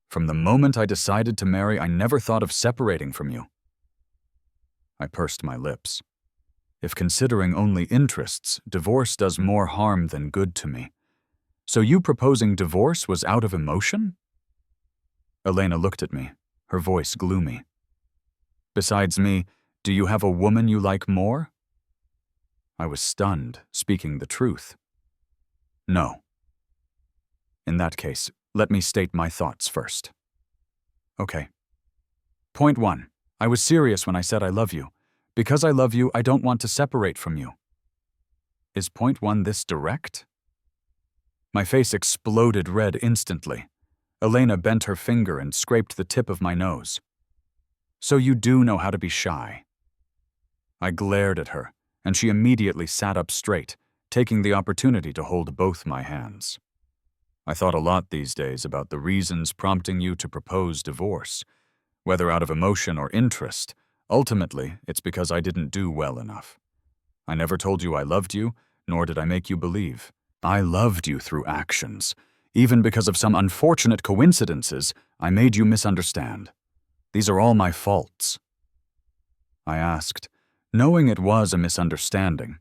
"From the moment I decided to marry, I never thought of separating from you." I pursed my lips. If considering only interests, divorce does more harm than good to me. So you proposing divorce was out of emotion? Elena looked at me, her voice gloomy. "Besides me, do you have a woman you like more?" I was stunned, speaking the truth. "No." "In that case, Let me state my thoughts first. Okay. Point 1. I was serious when I said I love you. Because I love you, I don't want to separate from you. Is point 1 this direct? My face exploded red instantly. Elena bent her finger and scraped the tip of my nose. So you do know how to be shy. I glared at her, and she immediately sat up straight, taking the opportunity to hold both my hands. I thought a lot these days about the reasons prompting you to propose divorce. Whether out of emotion or interest, ultimately, it's because I didn't do well enough. I never told you I loved you, nor did I make you believe. I loved you through actions. Even because of some unfortunate coincidences, I made you misunderstand. These are all my faults. I asked, knowing it was a misunderstanding.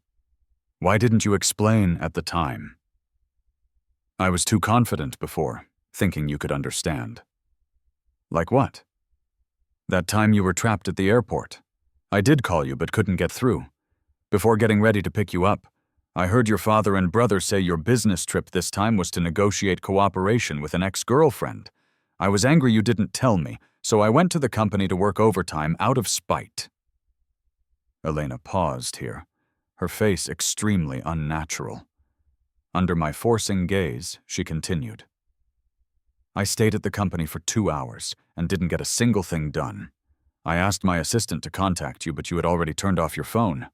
Why didn't you explain at the time? I was too confident before, thinking you could understand. Like what? That time you were trapped at the airport. I did call you but couldn't get through. Before getting ready to pick you up, I heard your father and brother say your business trip this time was to negotiate cooperation with an ex-girlfriend. I was angry you didn't tell me, so I went to the company to work overtime out of spite. Elena paused here, her face extremely unnatural. Under my forcing gaze, she continued. I stayed at the company for 2 hours and didn't get a single thing done. I asked my assistant to contact you, but you had already turned off your phone.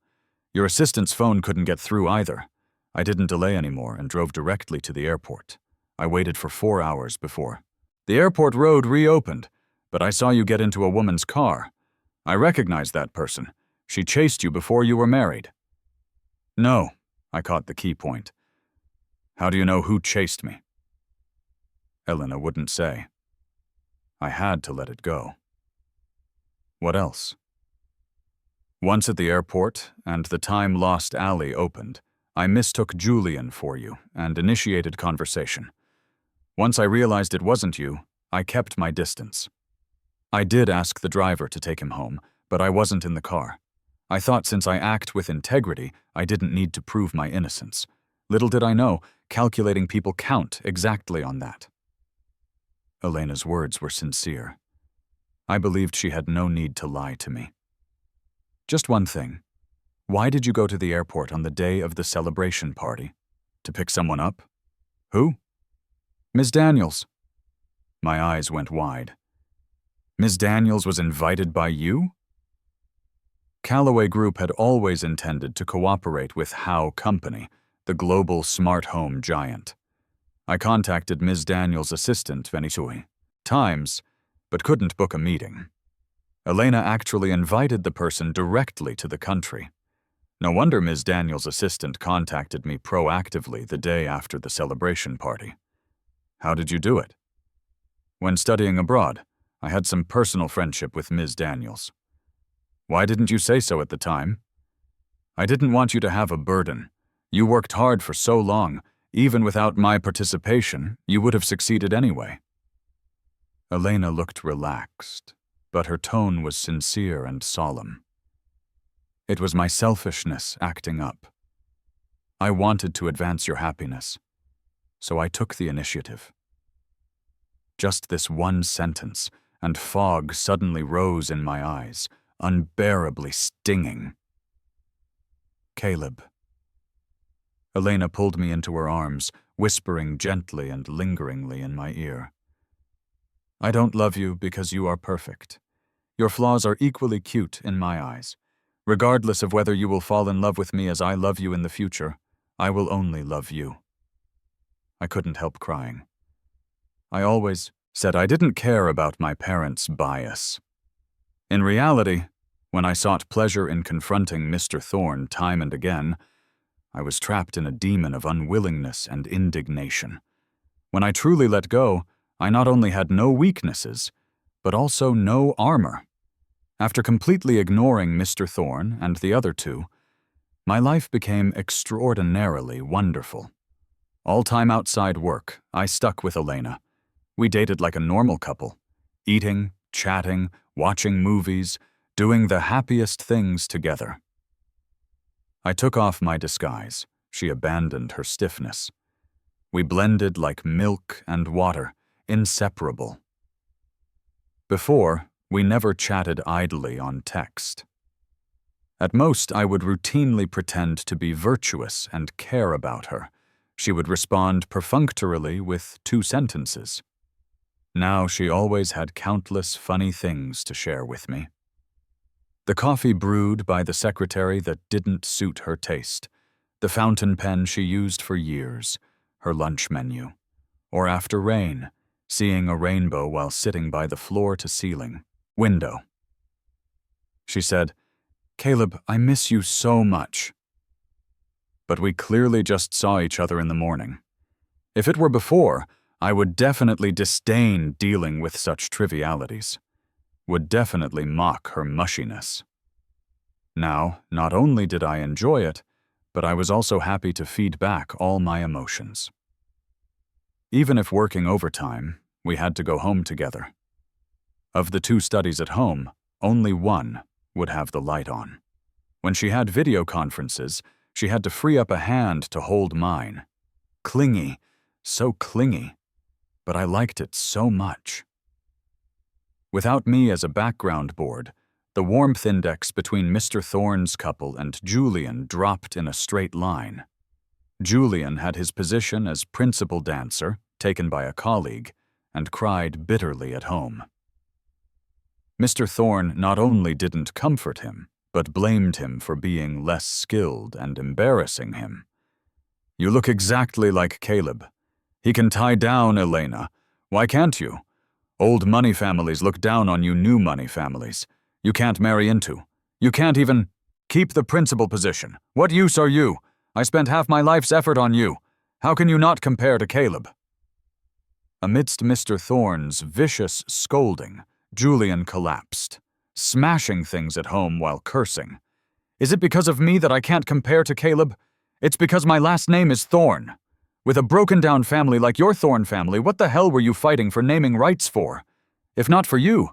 Your assistant's phone couldn't get through either. I didn't delay anymore and drove directly to the airport. I waited for 4 hours before. The airport road reopened, but I saw you get into a woman's car. I recognized that person. She chased you before you were married. No, I caught the key point. How do you know who chased me? Elena wouldn't say. I had to let it go. What else? Once at the airport, and the Time Lost Alley opened, I mistook Julian for you and initiated conversation. Once I realized it wasn't you, I kept my distance. I did ask the driver to take him home, but I wasn't in the car. I thought since I act with integrity, I didn't need to prove my innocence. Little did I know, calculating people count exactly on that. Elena's words were sincere. I believed she had no need to lie to me. Just one thing. Why did you go to the airport on the day of the celebration party? To pick someone up? Who? Ms. Daniels. My eyes went wide. Ms. Daniels was invited by you? Callaway Group had always intended to cooperate with Howe Company, the global smart home giant. I contacted Ms. Daniels' assistant, Venisui, times, but couldn't book a meeting. Elena actually invited the person directly to the country. No wonder Ms. Daniels' assistant contacted me proactively the day after the celebration party. How did you do it? When studying abroad, I had some personal friendship with Ms. Daniels. Why didn't you say so at the time? I didn't want you to have a burden. You worked hard for so long. Even without my participation, you would have succeeded anyway. Elena looked relaxed, but her tone was sincere and solemn. It was my selfishness acting up. I wanted to advance your happiness, so I took the initiative. Just this one sentence, and fog suddenly rose in my eyes, unbearably stinging. Caleb. Elena pulled me into her arms, whispering gently and lingeringly in my ear. I don't love you because you are perfect. Your flaws are equally cute in my eyes. Regardless of whether you will fall in love with me as I love you in the future, I will only love you. I couldn't help crying. I always said I didn't care about my parents' bias. In reality, when I sought pleasure in confronting Mr. Thorne time and again, I was trapped in a demon of unwillingness and indignation. When I truly let go, I not only had no weaknesses, but also no armor. After completely ignoring Mr. Thorne and the other two, my life became extraordinarily wonderful. All time outside work, I stuck with Elena. We dated like a normal couple, eating, chatting, watching movies, doing the happiest things together. I took off my disguise. She abandoned her stiffness. We blended like milk and water, inseparable. Before, we never chatted idly on text. At most, I would routinely pretend to be virtuous and care about her. She would respond perfunctorily with 2 sentences. Now she always had countless funny things to share with me. The coffee brewed by the secretary that didn't suit her taste, the fountain pen she used for years, her lunch menu, or after rain, seeing a rainbow while sitting by the floor-to-ceiling window. She said, "Caleb, I miss you so much." But we clearly just saw each other in the morning. If it were before, I would definitely disdain dealing with such trivialities, would definitely mock her mushiness. Now, not only did I enjoy it, but I was also happy to feed back all my emotions. Even if working overtime, we had to go home together. Of the 2 studies at home, only one would have the light on. When she had video conferences, she had to free up a hand to hold mine. Clingy, so clingy, but I liked it so much. Without me as a background board, the warmth index between Mr. Thorne's couple and Julian dropped in a straight line. Julian had his position as principal dancer, taken by a colleague, and cried bitterly at home. Mr. Thorne not only didn't comfort him, but blamed him for being less skilled and embarrassing him. "You look exactly like Caleb. He can tie down Elena. Why can't you? Old money families look down on you new money families. You can't marry into. You can't even keep the principal position. What use are you? I spent half my life's effort on you. How can you not compare to Caleb?" Amidst Mr. Thorne's vicious scolding, Julian collapsed, smashing things at home while cursing. "Is it because of me that I can't compare to Caleb? It's because my last name is Thorne. With a broken-down family like your Thorne family, what the hell were you fighting for naming rights for? If not for you,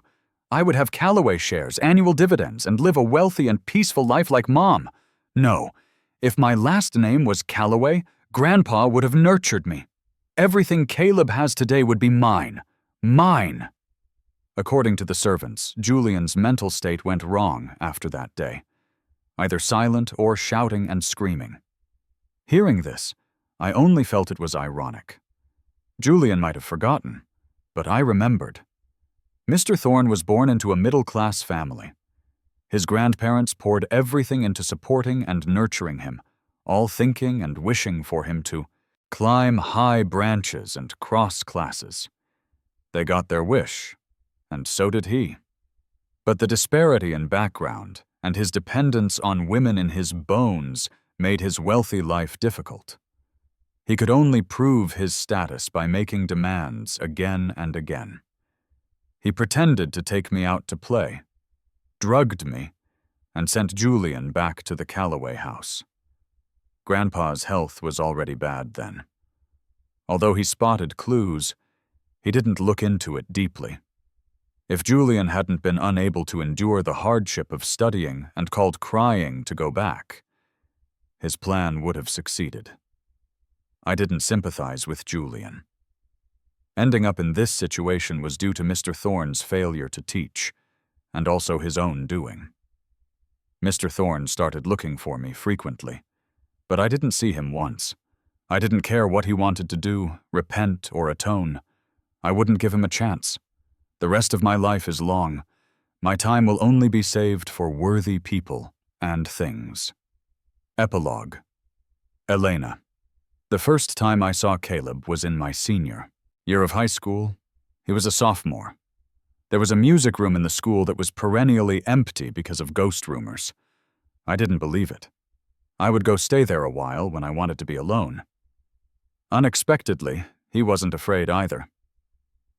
I would have Callaway shares, annual dividends, and live a wealthy and peaceful life like Mom. No, if my last name was Callaway, Grandpa would have nurtured me. Everything Caleb has today would be mine. Mine." According to the servants, Julian's mental state went wrong after that day, either silent or shouting and screaming. Hearing this, I only felt it was ironic. Julian might have forgotten, but I remembered. Mr. Thorne was born into a middle-class family. His grandparents poured everything into supporting and nurturing him, all thinking and wishing for him to climb high branches and cross classes. They got their wish, and so did he. But the disparity in background and his dependence on women in his bones made his wealthy life difficult. He could only prove his status by making demands again and again. He pretended to take me out to play, drugged me, and sent Julian back to the Callaway house. Grandpa's health was already bad then. Although he spotted clues, he didn't look into it deeply. If Julian hadn't been unable to endure the hardship of studying and called crying to go back, his plan would have succeeded. I didn't sympathize with Julian. Ending up in this situation was due to Mr. Thorne's failure to teach, and also his own doing. Mr. Thorne started looking for me frequently, but I didn't see him once. I didn't care what he wanted to do, repent or atone. I wouldn't give him a chance. The rest of my life is long. My time will only be saved for worthy people and things. Epilogue. Elena. The first time I saw Caleb was in my senior year of high school. He was a sophomore. There was a music room in the school that was perennially empty because of ghost rumors. I didn't believe it. I would go stay there a while when I wanted to be alone. Unexpectedly, he wasn't afraid either.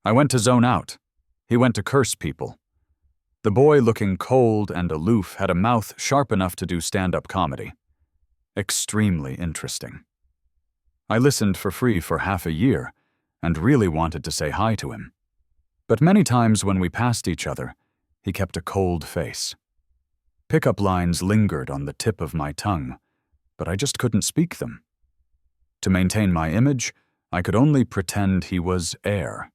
I went to zone out. He went to curse people. The boy, looking cold and aloof, had a mouth sharp enough to do stand-up comedy. Extremely interesting. I listened for free for half a year and really wanted to say hi to him. But many times when we passed each other, he kept a cold face. Pickup lines lingered on the tip of my tongue, but I just couldn't speak them. To maintain my image, I could only pretend he was air.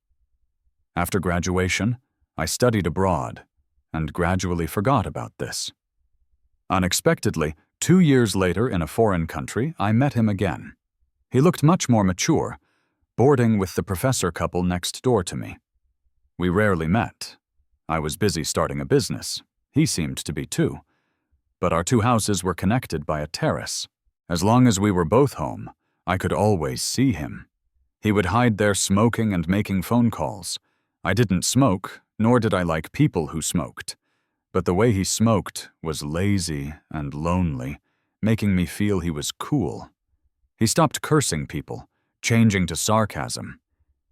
After graduation, I studied abroad and gradually forgot about this. Unexpectedly, 2 years later in a foreign country, I met him again. He looked much more mature, boarding with the professor couple next door to me. We rarely met. I was busy starting a business. He seemed to be too. But our two houses were connected by a terrace. As long as we were both home, I could always see him. He would hide there smoking and making phone calls. I didn't smoke, nor did I like people who smoked. But the way he smoked was lazy and lonely, making me feel he was cool. He stopped cursing people, changing to sarcasm.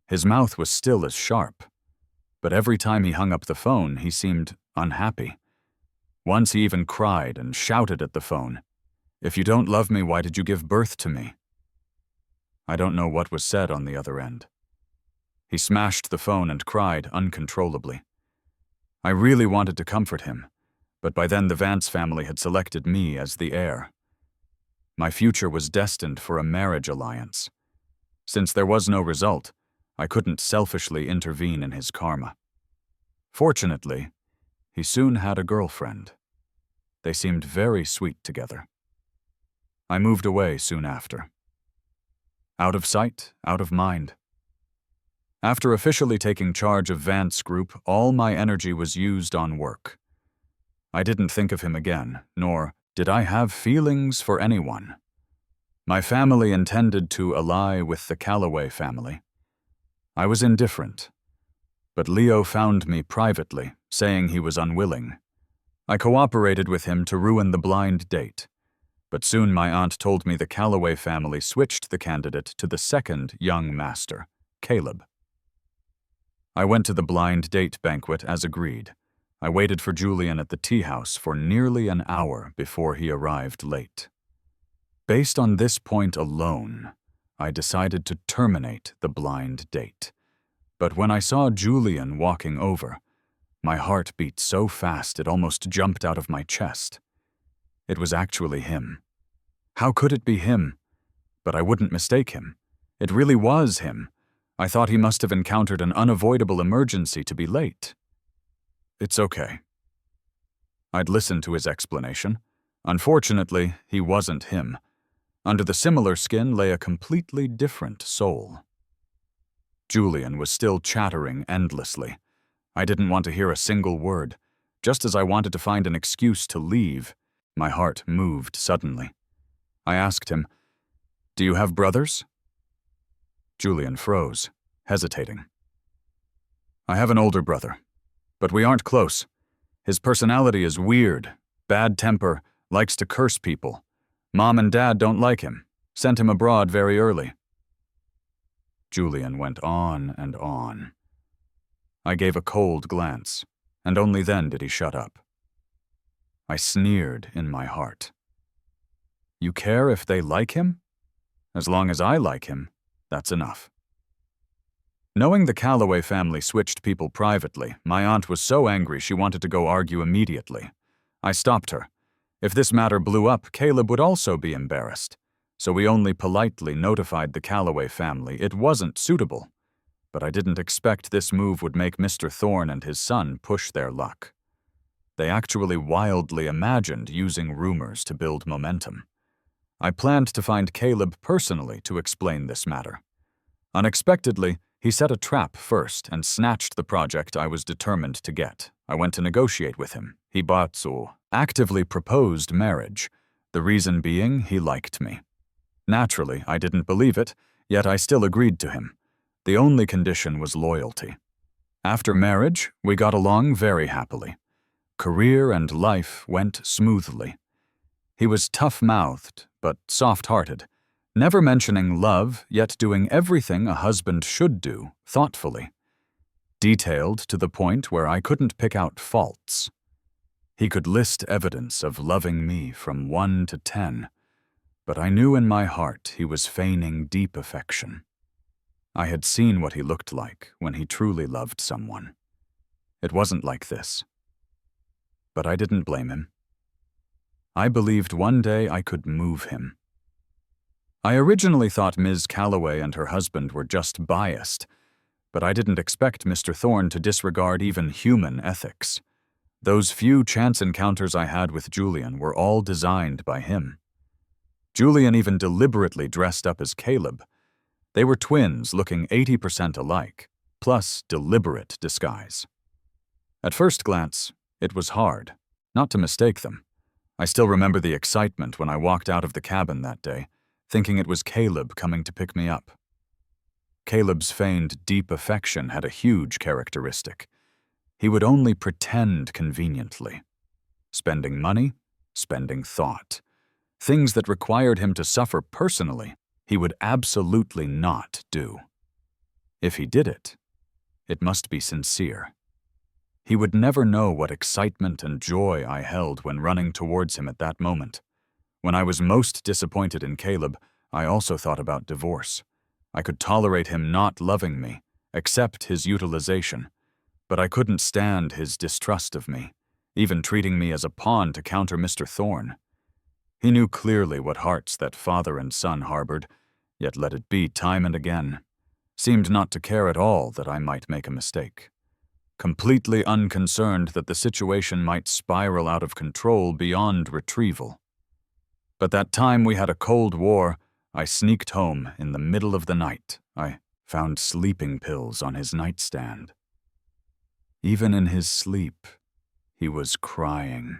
His mouth was still as sharp. But every time he hung up the phone, he seemed unhappy. Once he even cried and shouted at the phone, "If you don't love me, why did you give birth to me?" I don't know what was said on the other end. He smashed the phone and cried uncontrollably. I really wanted to comfort him, but by then the Vance family had selected me as the heir. My future was destined for a marriage alliance. Since there was no result, I couldn't selfishly intervene in his karma. Fortunately, he soon had a girlfriend. They seemed very sweet together. I moved away soon after. Out of sight, out of mind. After officially taking charge of Vance Group, all my energy was used on work. I didn't think of him again, nor did I have feelings for anyone. My family intended to ally with the Calloway family. I was indifferent, but Leo found me privately, saying he was unwilling. I cooperated with him to ruin the blind date, but soon my aunt told me the Calloway family switched the candidate to the second young master, Caleb. I went to the blind date banquet as agreed. I waited for Julian at the tea house for nearly an hour before he arrived late. Based on this point alone, I decided to terminate the blind date. But when I saw Julian walking over, my heart beat so fast it almost jumped out of my chest. It was actually him. How could it be him? But I wouldn't mistake him. It really was him. I thought he must have encountered an unavoidable emergency to be late. It's okay. I'd listened to his explanation. Unfortunately, he wasn't him. Under the similar skin lay a completely different soul. Julian was still chattering endlessly. I didn't want to hear a single word. Just as I wanted to find an excuse to leave, my heart moved suddenly. I asked him, "Do you have brothers?" Julian froze, hesitating. "I have an older brother, but we aren't close. His personality is weird, bad temper, likes to curse people. Mom and Dad don't like him, sent him abroad very early." Julian went on and on. I gave a cold glance, and only then did he shut up. I sneered in my heart. "You care if they like him? As long as I like him, that's enough." Knowing the Calloway family switched people privately, my aunt was so angry she wanted to go argue immediately. I stopped her. If this matter blew up, Caleb would also be embarrassed. So we only politely notified the Calloway family it wasn't suitable. But I didn't expect this move would make Mr. Thorne and his son push their luck. They actually wildly imagined using rumors to build momentum. I planned to find Caleb personally to explain this matter. Unexpectedly, he set a trap first and snatched the project I was determined to get. I went to negotiate with him. He actively proposed marriage, the reason being he liked me. Naturally, I didn't believe it, yet I still agreed to him. The only condition was loyalty. After marriage, we got along very happily. Career and life went smoothly. He was tough-mouthed, but soft-hearted, never mentioning love, yet doing everything a husband should do, thoughtfully. Detailed to the point where I couldn't pick out faults. He could list evidence of loving me from 1 to 10, but I knew in my heart he was feigning deep affection. I had seen what he looked like when he truly loved someone. It wasn't like this. But I didn't blame him. I believed one day I could move him. I originally thought Ms. Calloway and her husband were just biased, But I didn't expect Mr. Thorne to disregard even human ethics. Those few chance encounters I had with Julian were all designed by him. Julian even deliberately dressed up as Caleb. They were twins looking 80% alike, plus deliberate disguise. At first glance, it was hard not to mistake them. I still remember the excitement when I walked out of the cabin that day, thinking it was Caleb coming to pick me up. Caleb's feigned deep affection had a huge characteristic. He would only pretend conveniently. Spending money, spending thought. Things that required him to suffer personally, he would absolutely not do. If he did it, it must be sincere. He would never know what excitement and joy I held when running towards him at that moment. When I was most disappointed in Caleb, I also thought about divorce. I could tolerate him not loving me, accept his utilization, but I couldn't stand his distrust of me, even treating me as a pawn to counter Mr. Thorne. He knew clearly what hearts that father and son harbored, yet let it be time and again. Seemed not to care at all that I might make a mistake. Completely unconcerned that the situation might spiral out of control beyond retrieval. But that time we had a Cold War, I sneaked home in the middle of the night. I found sleeping pills on his nightstand. Even in his sleep, he was crying.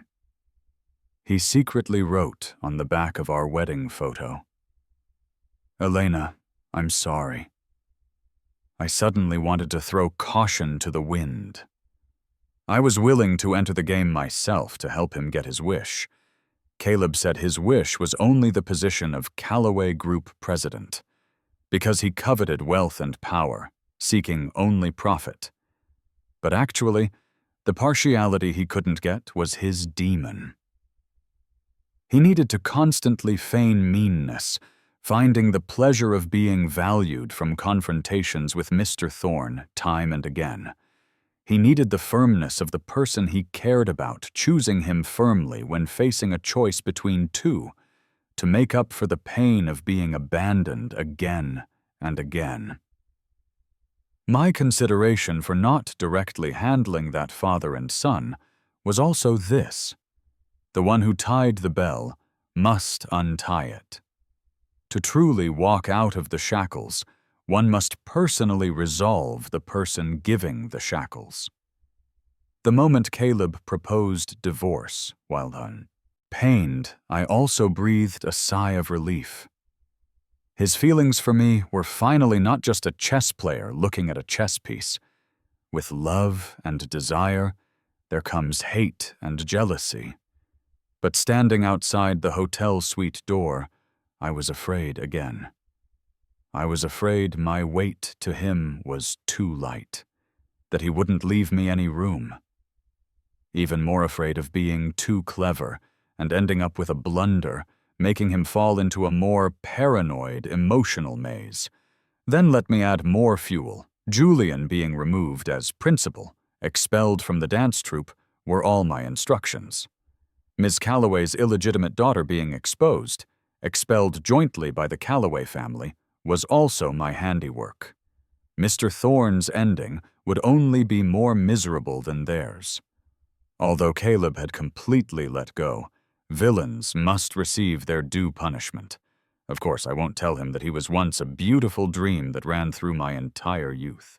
He secretly wrote on the back of our wedding photo, "Elena, I'm sorry." I suddenly wanted to throw caution to the wind. I was willing to enter the game myself to help him get his wish. Caleb said his wish was only the position of Callaway Group president, because he coveted wealth and power, seeking only profit. But actually, the partiality he couldn't get was his demon. He needed to constantly feign meanness, finding the pleasure of being valued from confrontations with Mr. Thorne time and again. He needed the firmness of the person he cared about, choosing him firmly when facing a choice between two, to make up for the pain of being abandoned again and again. My consideration for not directly handling that father and son was also this: the one who tied the bell must untie it. To truly walk out of the shackles, one must personally resolve the person giving the shackles. The moment Caleb proposed divorce, while pained, I also breathed a sigh of relief. His feelings for me were finally not just a chess player looking at a chess piece. With love and desire, there comes hate and jealousy. But standing outside the hotel suite door, I was afraid again. I was afraid my weight to him was too light, that he wouldn't leave me any room. Even more afraid of being too clever and ending up with a blunder, making him fall into a more paranoid, emotional maze. Then let me add more fuel. Julian being removed as principal, expelled from the dance troupe, were all my instructions. Ms. Calloway's illegitimate daughter being exposed, expelled jointly by the Calloway family, was also my handiwork. Mr. Thorne's ending would only be more miserable than theirs. Although Caleb had completely let go, villains must receive their due punishment. Of course, I won't tell him that he was once a beautiful dream that ran through my entire youth.